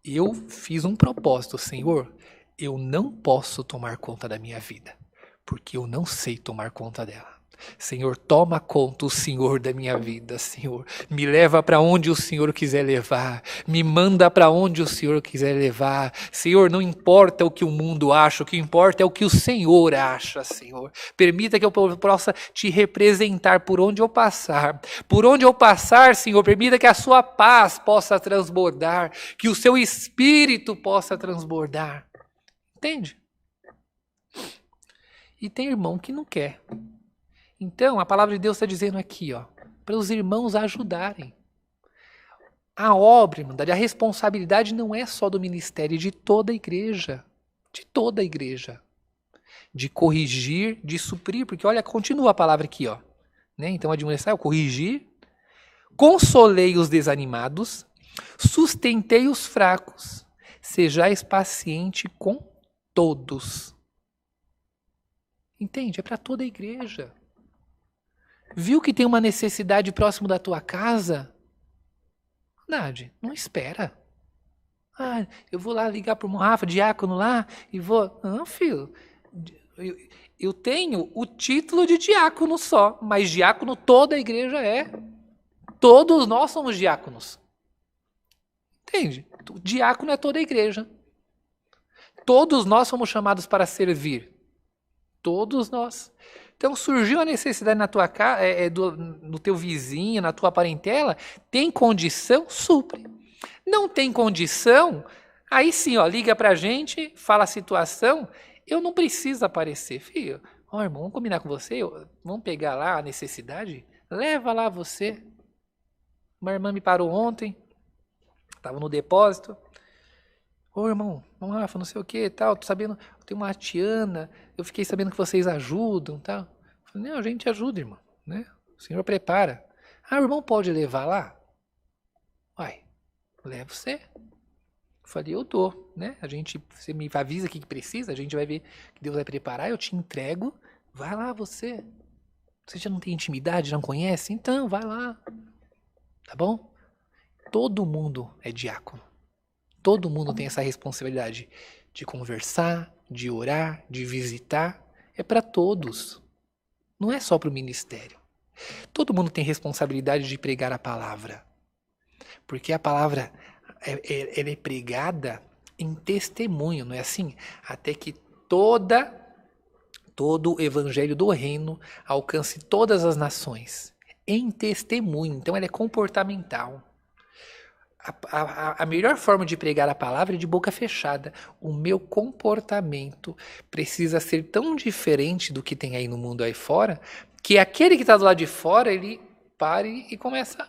eu fiz um propósito. Senhor, eu não posso tomar conta da minha vida, porque eu não sei tomar conta dela. Senhor, toma conta, o Senhor, da minha vida, Senhor. Me leva para onde o Senhor quiser levar. Me manda para onde o Senhor quiser levar. Senhor, não importa o que o mundo acha, o que importa é o que o Senhor acha, Senhor. Permita que eu possa te representar por onde eu passar. Por onde eu passar, Senhor, permita que a sua paz possa transbordar, que o seu espírito possa transbordar. Entende? E tem irmão que não quer. Então, a palavra de Deus está dizendo aqui, para os irmãos ajudarem. A obra, irmandade, a responsabilidade não é só do ministério, de toda a igreja. De toda a igreja. De corrigir, de suprir, porque olha, continua a palavra aqui, né? Então, admoestar, corrigir, consolei os desanimados, sustentei os fracos, sejais paciente com todos. Entende? É para toda a igreja. Viu que tem uma necessidade próximo da tua casa? Verdade, não espera. Eu vou lá ligar para o Rafa, diácono lá, e vou... Não, filho. Eu tenho o título de diácono só, mas diácono toda a igreja é. Todos nós somos diáconos. Entende? O diácono é toda a igreja. Todos nós somos chamados para servir. Todos nós. Então surgiu a necessidade na tua casa, no teu vizinho, na tua parentela, tem condição, supre. Não tem condição, aí sim, liga pra gente, fala a situação, eu não preciso aparecer, filho. Irmão, vamos combinar com você, vamos pegar lá a necessidade, leva lá você. Uma irmã me parou ontem, estava no depósito. Irmão, Rafa, não sei o que, tal, tô sabendo, tem uma Tiana, eu fiquei sabendo que vocês ajudam, tal. Eu falei, não, a gente ajuda, irmão, né? O Senhor prepara. Ah, o irmão pode levar lá? Uai, leva você. Eu falei, eu dou, né? Você me avisa o que precisa, a gente vai ver que Deus vai preparar, eu te entrego. Vai lá você. Você já não tem intimidade, não conhece? Então, vai lá. Tá bom? Todo mundo é diácono. Todo mundo tem essa responsabilidade de conversar, de orar, de visitar. É para todos. Não é só para o ministério. Todo mundo tem responsabilidade de pregar a palavra. Porque a palavra ela é pregada em testemunho, não é assim? Até que todo o evangelho do reino alcance todas as nações. Em testemunho. Então ela é comportamental. A melhor forma de pregar a palavra é de boca fechada. O meu comportamento precisa ser tão diferente do que tem aí no mundo aí fora, que aquele que está do lado de fora, ele pare e começa,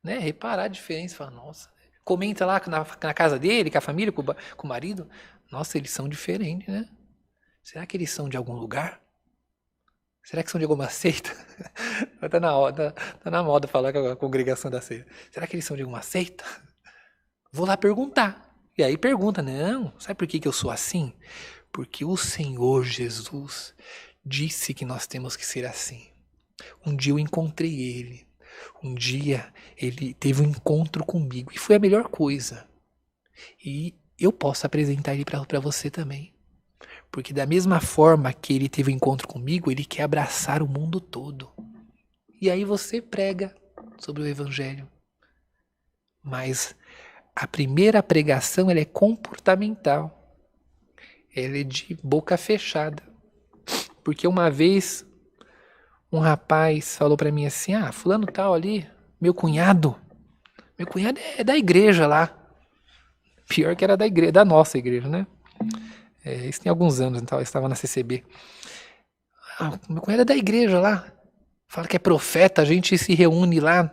né, reparar a diferença. Fala, nossa, comenta lá na casa dele, com a família, com o marido. Nossa, eles são diferentes, né? Será que eles são de algum lugar? Será que são de alguma seita? Tá na moda falar com a congregação da seita. Será que eles são de alguma seita? Vou lá perguntar. E aí pergunta, não, sabe por que eu sou assim? Porque o Senhor Jesus disse que nós temos que ser assim. Um dia eu encontrei ele. Um dia ele teve um encontro comigo. E foi a melhor coisa. E eu posso apresentar ele para você também. Porque da mesma forma que ele teve um encontro comigo, ele quer abraçar o mundo todo. E aí você prega sobre o evangelho. Mas a primeira pregação ela é comportamental. Ela é de boca fechada. Porque uma vez um rapaz falou para mim assim, fulano tal ali, meu cunhado é da igreja lá. Pior que era da igreja, da nossa igreja, né? Isso tem alguns anos, então eu estava na CCB. Meu cunhado é da igreja lá. Fala que é profeta, a gente se reúne lá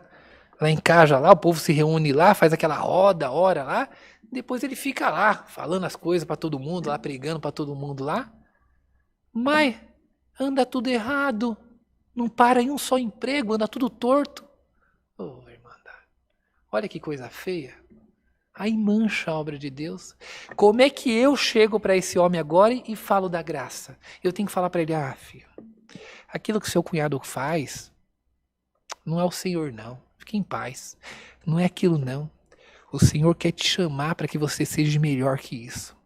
em casa lá, o povo se reúne lá, faz aquela roda, ora lá. Depois ele fica lá, falando as coisas para todo mundo, lá pregando para todo mundo lá. Mas anda tudo errado. Não para em um só emprego, anda tudo torto. Irmandade, olha que coisa feia. Aí mancha a obra de Deus. Como é que eu chego para esse homem agora e falo da graça? Eu tenho que falar para ele, filho, aquilo que seu cunhado faz não é o Senhor não. Fique em paz. Não é aquilo não. O Senhor quer te chamar para que você seja melhor que isso.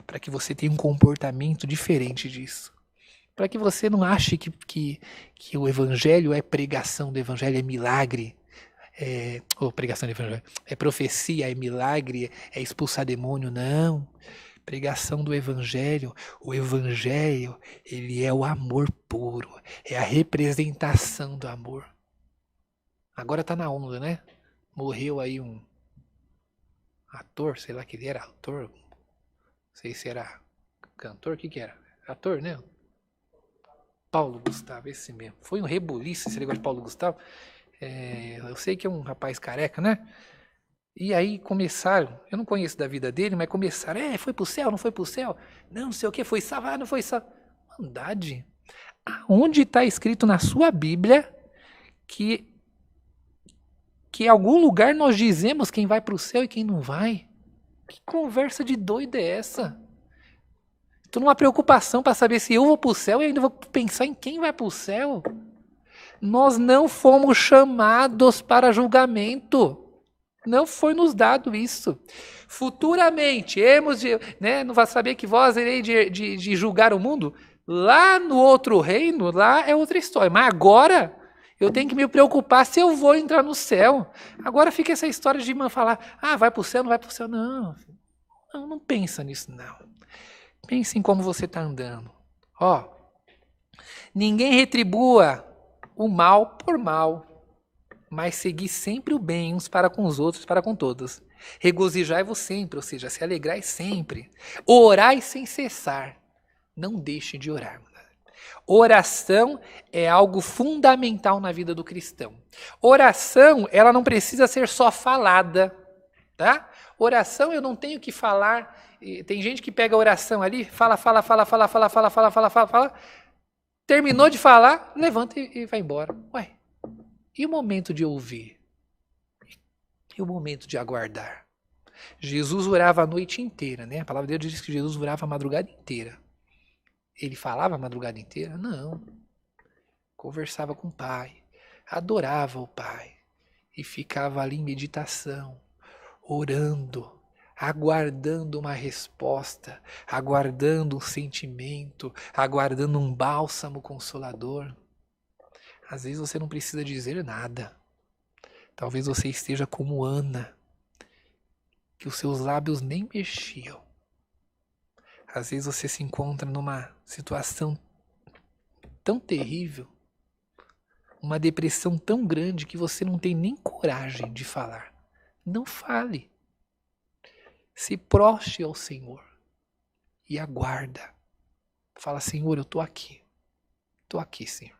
Para que você tenha um comportamento diferente disso. Para que você não ache que o evangelho é pregação do evangelho, é milagre. Pregação do evangelho. É profecia, é milagre, é expulsar demônio. Não. Pregação do evangelho. O evangelho, ele é o amor puro. É a representação do amor. Agora tá na onda, né? Morreu aí um ator, sei lá que ele era, ator. Não sei se era cantor, o que era? Ator, né? Paulo Gustavo, esse mesmo. Foi um rebuliço esse negócio de Paulo Gustavo. Eu sei que é um rapaz careca, né? E aí começaram, eu não conheço da vida dele, mas começaram, foi pro céu, não foi pro céu? Não sei o que, foi salvo, não foi salvo. Maldade. Aonde está escrito na sua Bíblia que em algum lugar nós dizemos quem vai pro céu e quem não vai? Que conversa de doido é essa? Estou numa preocupação para saber se eu vou pro céu e ainda vou pensar em quem vai pro céu. Nós não fomos chamados para julgamento. Não foi nos dado isso. Futuramente, não vai saber que vós irei de julgar o mundo? Lá no outro reino, lá é outra história. Mas agora, eu tenho que me preocupar se eu vou entrar no céu. Agora fica essa história de falar, vai para o céu, não vai para o céu. Não pensa nisso, não. Pense em como você está andando. Ninguém retribua o mal por mal, mas segui sempre o bem uns para com os outros, para com todos. Regozijai-vos sempre, ou seja, se alegrai sempre. Orai sem cessar. Não deixe de orar. Oração é algo fundamental na vida do cristão. Oração, ela não precisa ser só falada, tá? Oração eu não tenho que falar. Tem gente que pega a oração ali, fala. Terminou de falar, levanta e vai embora. Ué, E o momento de ouvir? E o momento de aguardar? Jesus orava a noite inteira, né? A palavra de Deus diz que Jesus orava a madrugada inteira. Ele falava a madrugada inteira? Não. Conversava com o Pai, adorava o Pai e ficava ali em meditação, orando, aguardando uma resposta, aguardando um sentimento, aguardando um bálsamo consolador. Às vezes você não precisa dizer nada. Talvez você esteja como Ana, que os seus lábios nem mexiam. Às vezes você se encontra numa situação tão terrível, uma depressão tão grande que você não tem nem coragem de falar. Não fale. Se proste ao Senhor e aguarda. Fala, Senhor, eu estou aqui. Estou aqui, Senhor.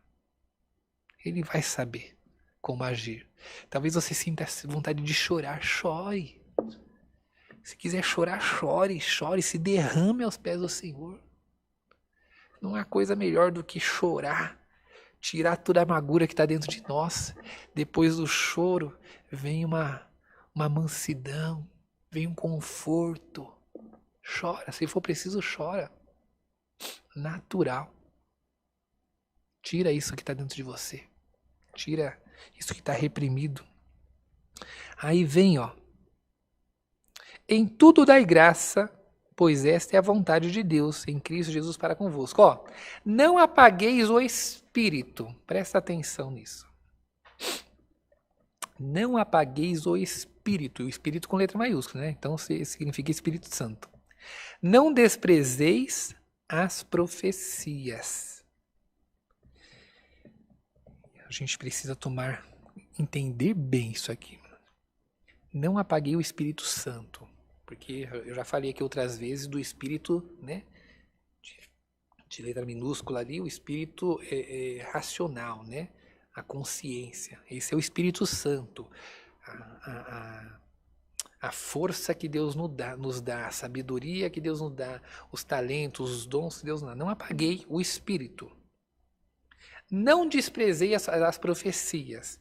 Ele vai saber como agir. Talvez você sinta vontade de chorar. Chore. Se quiser chorar, chore. Chore. Se derrame aos pés do Senhor. Não há coisa melhor do que chorar. Tirar toda a amargura que está dentro de nós. Depois do choro, vem uma mansidão. Vem um conforto. Chora. Se for preciso, chora. Natural. Tira isso que está dentro de você. Tira isso que está reprimido. Aí vem, ó. Em tudo dai graça, pois esta é a vontade de Deus em Cristo Jesus para convosco. Ó, não apagueis o Espírito. Presta atenção nisso. Não apagueis o Espírito. O Espírito com letra maiúscula, né? Então significa Espírito Santo. Não desprezeis as profecias. A gente precisa entender bem isso aqui. Não apaguei o Espírito Santo. Porque eu já falei aqui outras vezes do Espírito, né? De letra minúscula ali, o Espírito racional, né? A consciência. Esse é o Espírito Santo. A força que Deus nos dá, a sabedoria que Deus nos dá, os talentos, os dons que Deus nos dá. Não apaguei o Espírito. Não desprezei as profecias.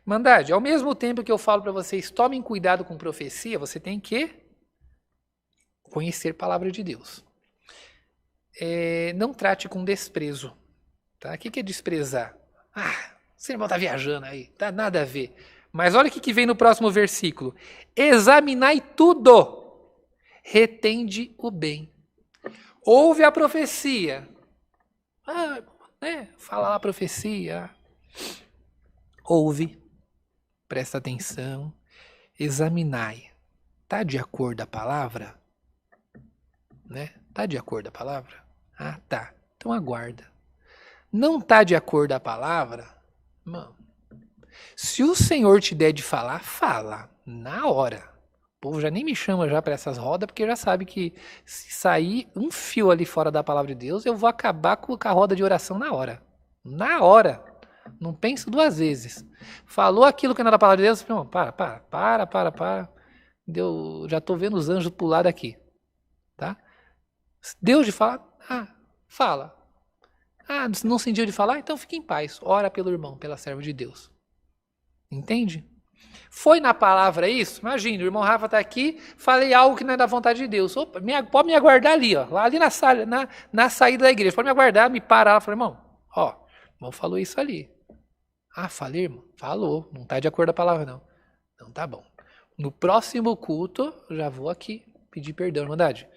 Mandade, ao mesmo tempo que eu falo para vocês, tomem cuidado com profecia, você tem que conhecer a palavra de Deus. Não trate com desprezo. Tá? O que é desprezar? Esse irmão tá viajando aí, tá nada a ver. Mas olha o que vem no próximo versículo. Examinai tudo, retende o bem. Ouve a profecia. Fala lá a profecia. Ouve, presta atenção, examinai. Tá de acordo a palavra? Né? Tá de acordo a palavra? Ah, tá. Então aguarda. Não tá de acordo a palavra? Mano, se o Senhor te der de falar, fala. Na hora. O povo já nem me chama já para essas rodas, porque já sabe que se sair um fio ali fora da palavra de Deus, eu vou acabar com a roda de oração na hora. Na hora. Não penso duas vezes. Falou aquilo que não era da palavra de Deus, não, para. Já estou vendo os anjos pular daqui. Tá? Deus de falar, fala. Não sentiu de falar? Então fique em paz. Ora pelo irmão, pela serva de Deus. Entende? Foi na palavra isso? Imagina, o irmão Rafa está aqui, falei algo que não é da vontade de Deus. Opa, pode me aguardar ali, ó, lá ali na saída da igreja. Pode me aguardar, me parar. Falei, irmão, o irmão falou isso ali. Falei, irmão? Falou. Não está de acordo com a palavra, não. Não, tá bom. No próximo culto, já vou aqui pedir perdão, irmandade.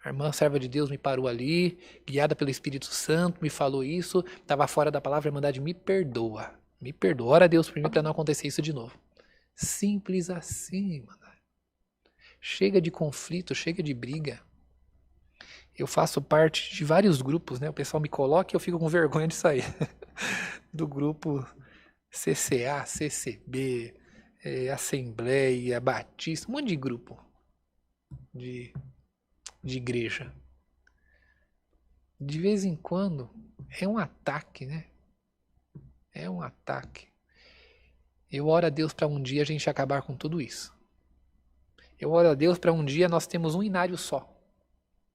A irmã serva de Deus me parou ali, guiada pelo Espírito Santo, me falou isso, estava fora da palavra, a irmandade me perdoa. Me perdoa. Ora a Deus por mim para não acontecer isso de novo. Simples assim, irmandade. Chega de conflito, chega de briga. Eu faço parte de vários grupos, né? O pessoal me coloca e eu fico com vergonha de sair. Do grupo CCA, CCB, Assembleia, Batista, um monte de grupo de igreja. De vez em quando é um ataque, né? É um ataque. Eu oro a Deus para um dia a gente acabar com tudo isso. Eu oro a Deus para um dia nós temos um inário só.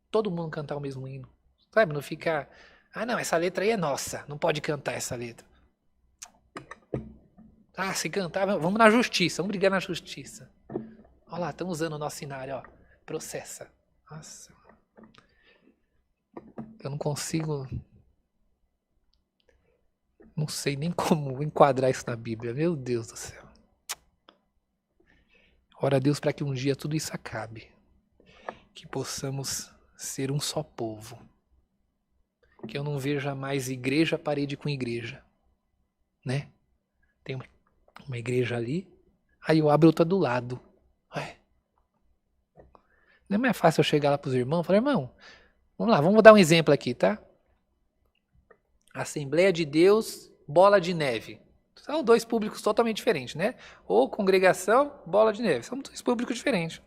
Todo mundo cantar o mesmo hino. Sabe, não ficar... não, essa letra aí é nossa. Não pode cantar essa letra. Ah, se cantar, vamos na justiça, vamos brigar na justiça. Olha lá, estão usando o nosso cenário, ó. Processa. Nossa. Eu não consigo... Não sei nem como enquadrar isso na Bíblia. Meu Deus do céu. Ora a Deus para que um dia tudo isso acabe. Que possamos ser um só povo. Que eu não veja mais igreja parede com igreja. Né? Tem uma igreja ali, aí eu abro outra do lado. Ué. Não é mais fácil eu chegar lá para os irmãos e falar, irmão, vamos lá, vamos dar um exemplo aqui, tá? Assembleia de Deus, Bola de Neve. São dois públicos totalmente diferentes, né? Ou congregação, Bola de Neve. São dois públicos diferentes.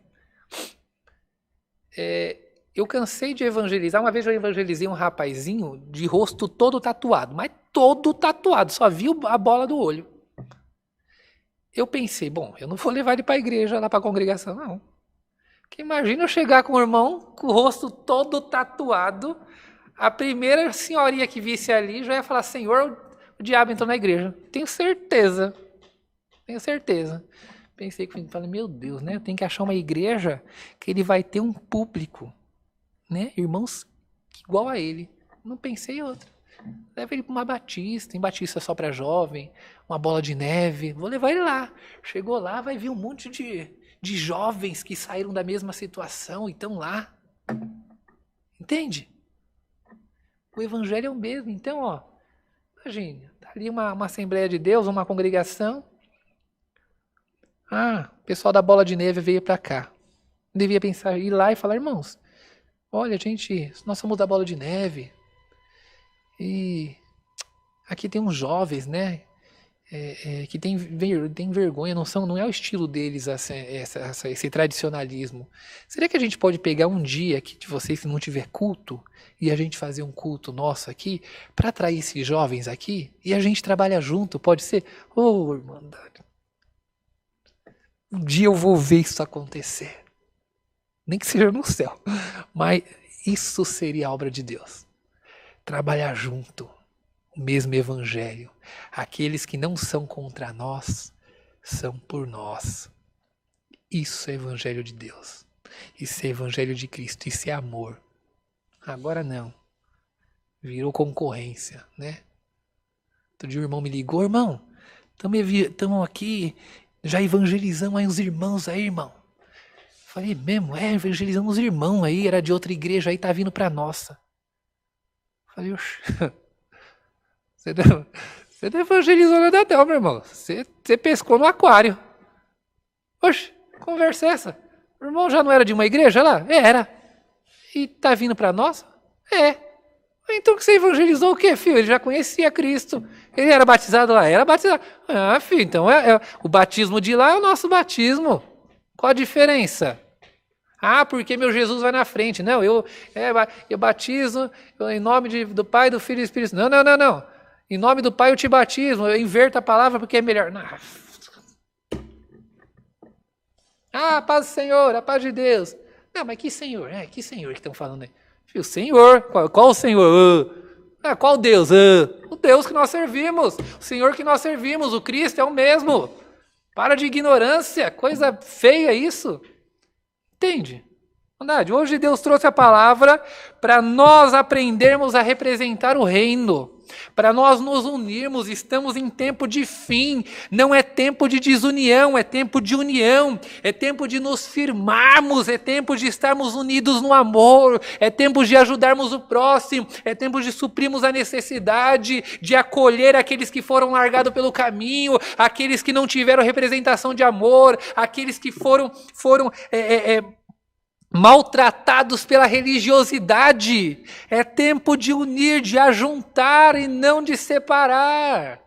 Eu cansei de evangelizar. Uma vez eu evangelizei um rapazinho de rosto todo tatuado, mas todo tatuado, só viu a bola do olho. Eu pensei, bom, eu não vou levar ele para a igreja, lá para a congregação, não. Porque imagina eu chegar com o irmão com o rosto todo tatuado, a primeira senhorinha que visse ali já ia falar, Senhor, o diabo entrou na igreja. Tenho certeza. Pensei comigo, falei, meu Deus, né? Eu tenho que achar uma igreja que ele vai ter um público, né? Irmãos igual a ele. Não pensei em outra. Leva ele para uma batista, tem batista só para jovem, uma bola de neve. Vou levar ele lá. Chegou lá, vai vir um monte de jovens que saíram da mesma situação e estão lá. Entende? O evangelho é o mesmo. Então, ó, imagine, tá ali uma Assembleia de Deus, uma congregação. Ah, o pessoal da bola de neve veio para cá. Devia pensar, ir lá e falar, irmãos, olha, nós somos da bola de neve. E aqui tem uns jovens, né? Que tem vergonha, não é o estilo deles esse tradicionalismo. Será que a gente pode pegar um dia que de vocês que não tiver culto e a gente fazer um culto nosso aqui para atrair esses jovens aqui e a gente trabalha junto? Pode ser? Ô, irmandade. Um dia eu vou ver isso acontecer. Nem que seja no céu. Mas isso seria a obra de Deus. Trabalhar junto, o mesmo evangelho. Aqueles que não são contra nós, são por nós. Isso é evangelho de Deus. Isso é evangelho de Cristo. Isso é amor. Agora não. Virou concorrência, né? Outro dia o irmão me ligou, irmão, estamos aqui, já evangelizamos aí os irmãos aí, irmão. Falei, mesmo, evangelizamos os irmãos aí, era de outra igreja aí, tá vindo pra nossa. Falei, oxe, você não evangelizou nada não, meu irmão. Você pescou no aquário. Oxe, conversa é essa? O irmão já não era de uma igreja lá? Era. E tá vindo pra nossa? Então que você evangelizou o quê, filho? Ele já conhecia Cristo. Ele era batizado lá? Era batizado. Ah, filho, então o batismo de lá é o nosso batismo. Qual a diferença? Ah, porque meu Jesus vai na frente. Não, eu batizo em nome do Pai, do Filho e do Espírito Santo. Não. Em nome do Pai eu te batismo. Eu inverto a palavra porque é melhor. Não. Ah, a paz do Senhor, a paz de Deus. Não, mas que Senhor? Que Senhor que estão falando aí? O Senhor. Qual o Senhor? Qual Deus? O Deus que nós servimos. O Senhor que nós servimos. O Cristo é o mesmo. Para de ignorância. Coisa feia isso. Entende? Verdade. Hoje Deus trouxe a palavra para nós aprendermos a representar o reino. Para nós nos unirmos, estamos em tempo de fim, não é tempo de desunião, é tempo de união, é tempo de nos firmarmos, é tempo de estarmos unidos no amor, é tempo de ajudarmos o próximo, é tempo de suprirmos a necessidade, de acolher aqueles que foram largados pelo caminho, aqueles que não tiveram representação de amor, aqueles que foram maltratados pela religiosidade. É tempo de unir, de ajuntar e não de separar.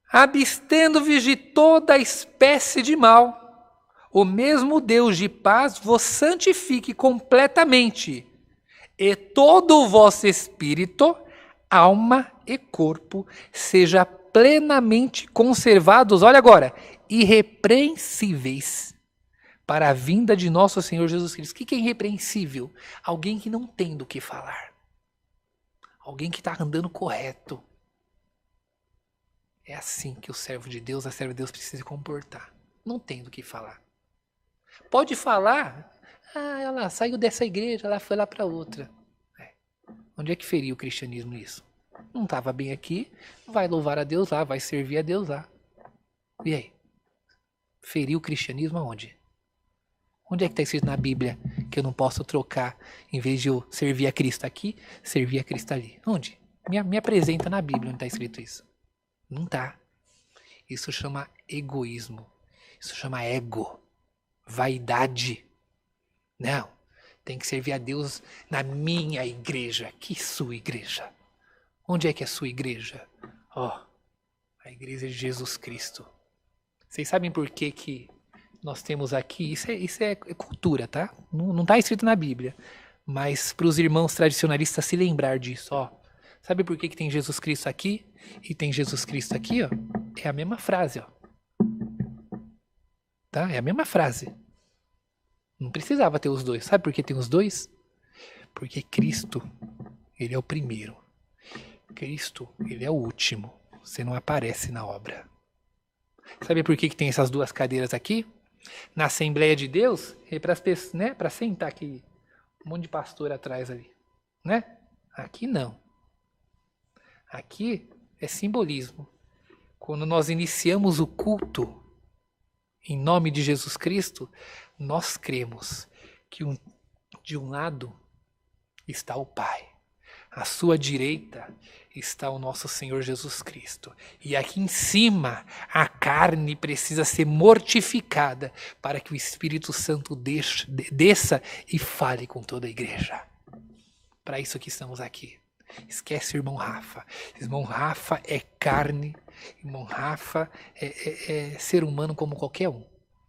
Abstendo-vos de toda espécie de mal, o mesmo Deus de paz vos santifique completamente, e todo o vosso espírito, alma e corpo seja plenamente conservados, olha agora, irrepreensíveis para a vinda de nosso Senhor Jesus Cristo. O que é irrepreensível? Alguém que não tem do que falar. Alguém que está andando correto. É assim que o servo de Deus, a serva de Deus precisa se comportar. Não tem do que falar. Pode falar, ela saiu dessa igreja, ela foi lá para outra. Onde é que feriu o cristianismo nisso? Não estava bem aqui, vai louvar a Deus lá, vai servir a Deus lá. E aí? Feriu o cristianismo aonde? Onde é que está escrito na Bíblia que eu não posso trocar, em vez de eu servir a Cristo aqui, servir a Cristo ali? Onde? Me apresenta na Bíblia onde está escrito isso. Não está. Isso chama egoísmo. Isso chama ego. Vaidade. Não. Tem que servir a Deus na minha igreja. Que sua igreja? Onde é que é a sua igreja? A igreja de Jesus Cristo. Vocês sabem por que nós temos aqui? Isso é cultura, tá? Não está escrito na Bíblia. Mas para os irmãos tradicionalistas se lembrar disso, Sabe por que tem Jesus Cristo aqui e tem Jesus Cristo aqui, É a mesma frase, Tá? É a mesma frase. Não precisava ter os dois. Sabe por que tem os dois? Porque Cristo, ele é o primeiro. Cristo, ele é o último. Você não aparece na obra. Sabe por que tem essas duas cadeiras aqui? Na Assembleia de Deus, é para as pessoas, né? Para sentar aqui. Um monte de pastor atrás ali. Né? Aqui não. Aqui é simbolismo. Quando nós iniciamos o culto em nome de Jesus Cristo, nós cremos que de um lado está o Pai, à sua direita está o nosso Senhor Jesus Cristo. E aqui em cima, a carne precisa ser mortificada para que o Espírito Santo desça e fale com toda a igreja. Para isso que estamos aqui. Esquece o irmão Rafa. Irmão Rafa é carne. Irmão Rafa é ser humano como qualquer um.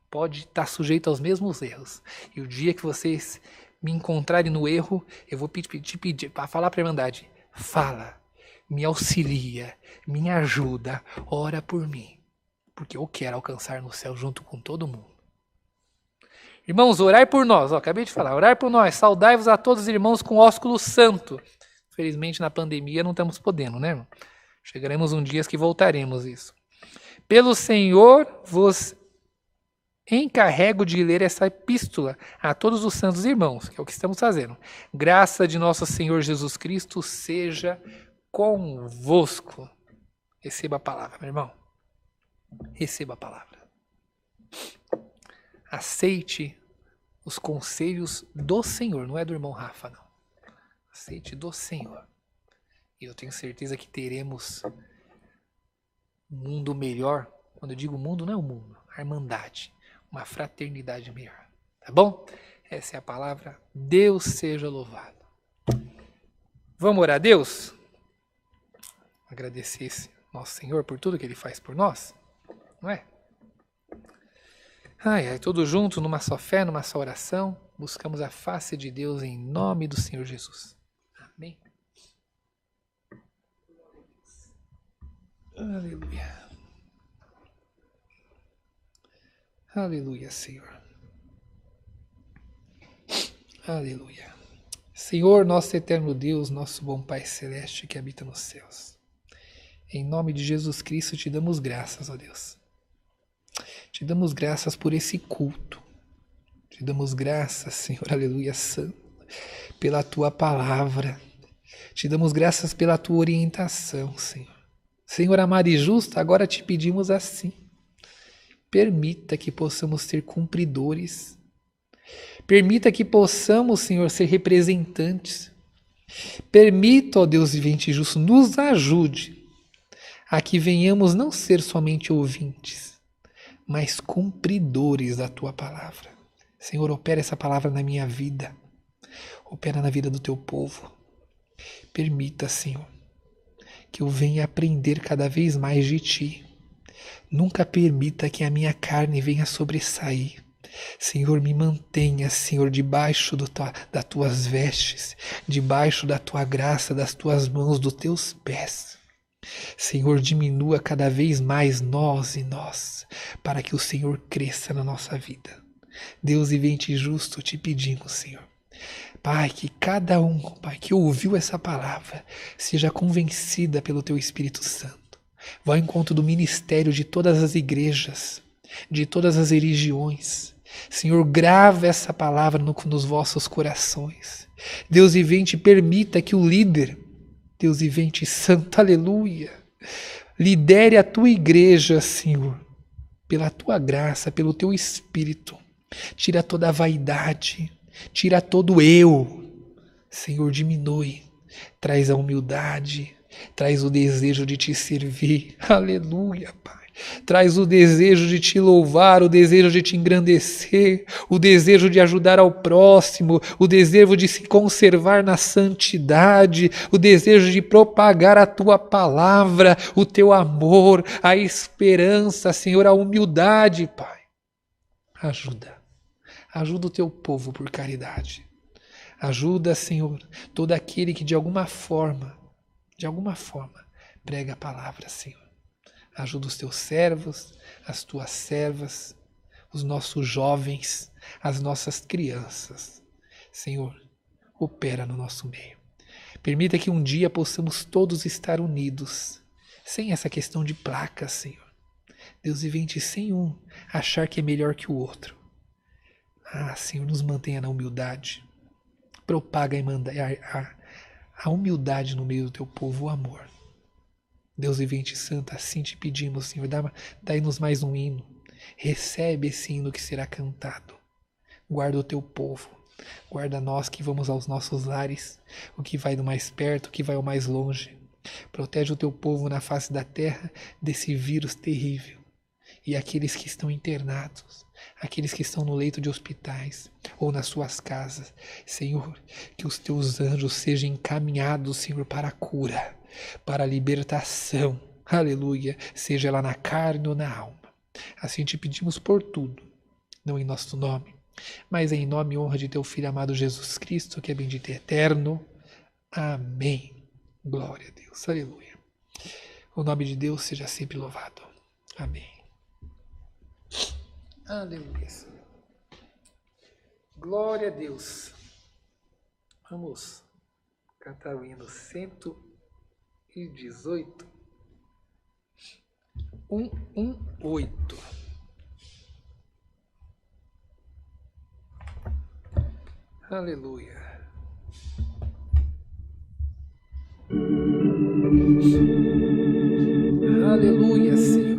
Pode estar sujeito aos mesmos erros. E o dia que vocês me encontrarem no erro, eu vou te pedir para falar para a Irmandade. Fala, me auxilia, me ajuda, ora por mim. Porque eu quero alcançar no céu junto com todo mundo. Irmãos, orai por nós. Acabei de falar, orai por nós. Saudai-vos a todos os irmãos com ósculo santo. Felizmente na pandemia não estamos podendo, né, irmão? Chegaremos um dia que voltaremos isso. Pelo Senhor vos encarrego de ler essa epístola a todos os santos irmãos, que é o que estamos fazendo. Graça de nosso Senhor Jesus Cristo seja convosco. Receba a palavra, meu irmão. Receba a palavra. Aceite os conselhos do Senhor, não é do irmão Rafa, não. Aceite do Senhor. E eu tenho certeza que teremos um mundo melhor. Quando eu digo mundo, não é o mundo, a irmandade. Uma fraternidade melhor. Tá bom? Essa é a palavra. Deus seja louvado. Vamos orar a Deus? Agradecer esse nosso Senhor por tudo que Ele faz por nós? Não é? Tudo junto, numa só fé, numa só oração. Buscamos a face de Deus em nome do Senhor Jesus. Amém. Aleluia. Aleluia, Senhor. Aleluia. Senhor, nosso eterno Deus, nosso bom Pai Celeste que habita nos céus. Em nome de Jesus Cristo te damos graças, ó Deus. Te damos graças por esse culto. Te damos graças, Senhor, aleluia, Santo, pela tua palavra. Te damos graças pela tua orientação, Senhor. Senhor amado e justo, agora te pedimos assim. Permita que possamos ser cumpridores. Permita que possamos, Senhor, ser representantes. Permita, ó Deus vivente e justo, nos ajude a que venhamos não ser somente ouvintes, mas cumpridores da tua palavra. Senhor, opera essa palavra na minha vida. Opera na vida do teu povo. Permita, Senhor, que eu venha aprender cada vez mais de ti. Nunca permita que a minha carne venha sobressair. Senhor, me mantenha, Senhor, debaixo das tuas vestes, debaixo da tua graça, das tuas mãos, dos teus pés. Senhor, diminua cada vez mais nós, para que o Senhor cresça na nossa vida. Deus vivente e justo, te pedimos, Senhor. Pai, que cada um, Pai, que ouviu essa palavra, seja convencida pelo teu Espírito Santo. Vá ao encontro do ministério de todas as igrejas, de todas as religiões. Senhor, grava essa palavra nos vossos corações. Deus vivente, permita que o líder, Deus vivente santo, aleluia, lidere a tua igreja, Senhor, pela tua graça, pelo teu espírito. Tira toda a vaidade, tira todo eu. Senhor, diminui, traz a humildade, traz o desejo de te servir. Aleluia, Pai. Traz o desejo de te louvar, o desejo de te engrandecer, o desejo de ajudar ao próximo, o desejo de se conservar na santidade, o desejo de propagar a tua palavra, o teu amor, a esperança, Senhor, a humildade, Pai. Ajuda o teu povo por caridade. Ajuda, Senhor, todo aquele que de alguma forma, prega a palavra, Senhor. Ajuda os teus servos, as tuas servas, os nossos jovens, as nossas crianças. Senhor, opera no nosso meio. Permita que um dia possamos todos estar unidos, sem essa questão de placas, Senhor. Deus vivente, sem um achar que é melhor que o outro. Senhor, nos mantenha na humildade. Propaga a humildade no meio do teu povo, o amor. Deus vivente santo, assim te pedimos, Senhor, dai-nos mais um hino. Recebe esse hino que será cantado. Guarda o teu povo. Guarda nós que vamos aos nossos lares, o que vai do mais perto, o que vai ao mais longe. Protege o teu povo na face da terra desse vírus terrível. E aqueles que estão internados, aqueles que estão no leito de hospitais ou nas suas casas. Senhor, que os teus anjos sejam encaminhados, Senhor, para a cura, para a libertação, aleluia, seja ela na carne ou na alma. Assim te pedimos por tudo, não em nosso nome, mas em nome e honra de teu Filho amado Jesus Cristo, que é bendito e eterno. Amém. Glória a Deus, aleluia. O nome de Deus seja sempre louvado. Amém. Aleluia, Senhor. Glória a Deus. Vamos cantar o hino 118. 118. Aleluia. Aleluia, Senhor.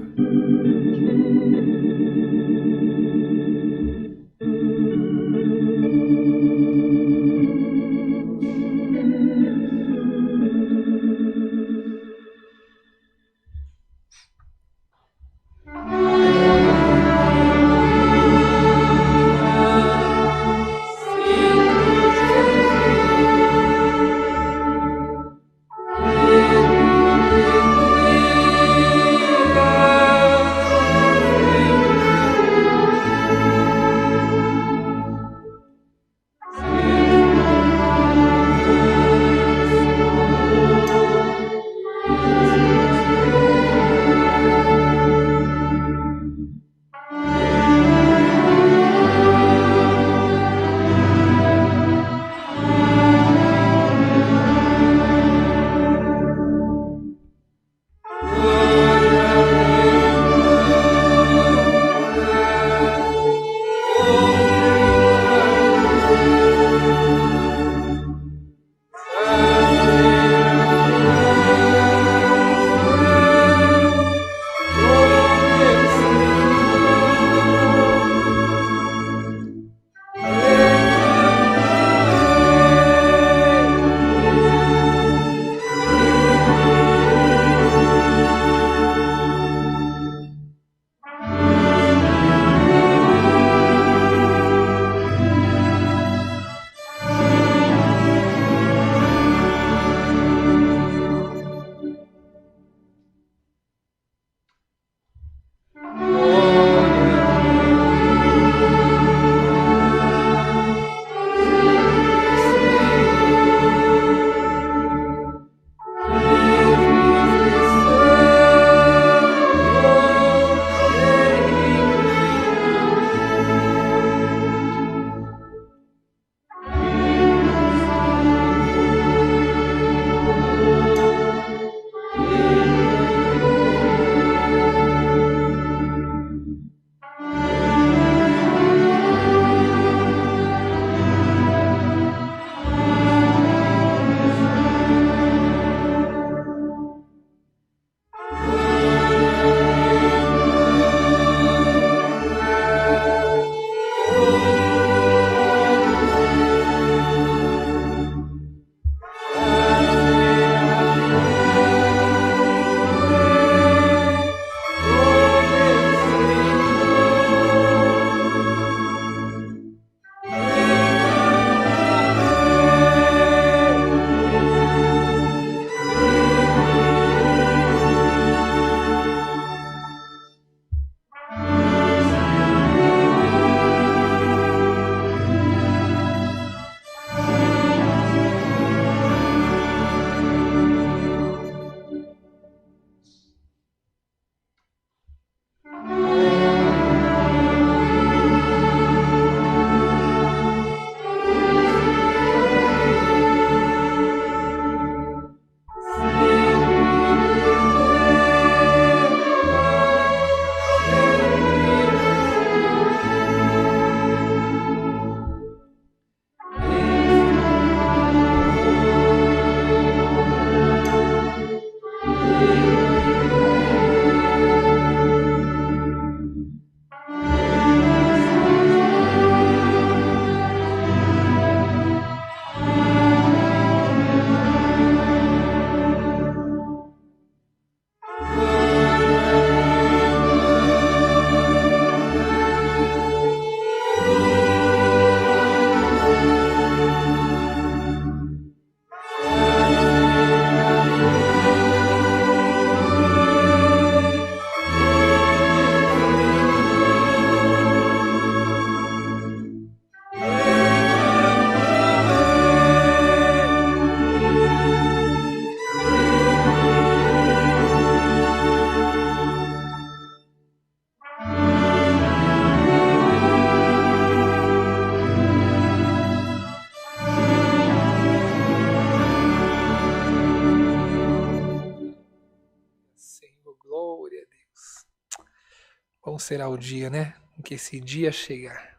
será o dia, né? Em que esse dia chegar.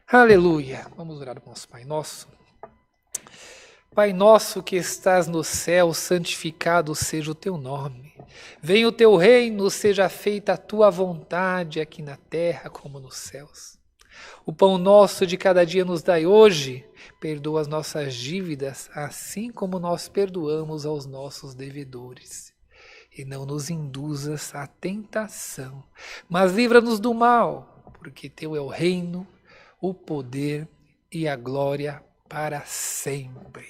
Aleluia. Vamos orar ao nosso Pai Nosso. Pai nosso que estás no céu, santificado seja o teu nome. Venha o teu reino, seja feita a tua vontade aqui na terra como nos céus. O pão nosso de cada dia nos dai hoje. Perdoa as nossas dívidas, assim como nós perdoamos aos nossos devedores. E não nos induzas à tentação, mas livra-nos do mal, porque teu é o reino, o poder e a glória para sempre.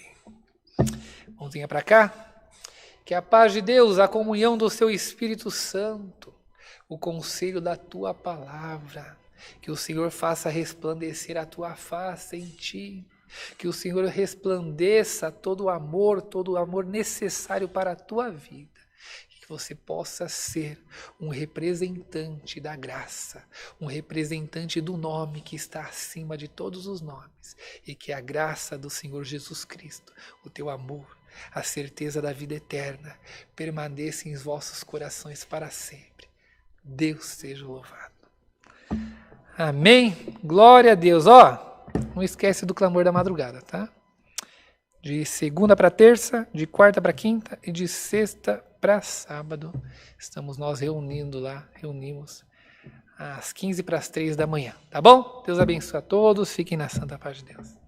Mãozinha para cá. Que a paz de Deus, a comunhão do seu Espírito Santo, o conselho da tua palavra, que o Senhor faça resplandecer a tua face em ti, que o Senhor resplandeça todo o amor necessário para a tua vida, que você possa ser um representante da graça, um representante do nome que está acima de todos os nomes, e que a graça do Senhor Jesus Cristo, o teu amor, a certeza da vida eterna, permaneça em vossos corações para sempre. Deus seja louvado. Amém. Glória a Deus. Ó, não esquece do clamor da madrugada, tá? De segunda para terça, de quarta para quinta e de sexta para sábado. Estamos nós reunimos às 15 para as 3 da manhã, tá bom? Deus abençoe a todos, fiquem na santa paz de Deus.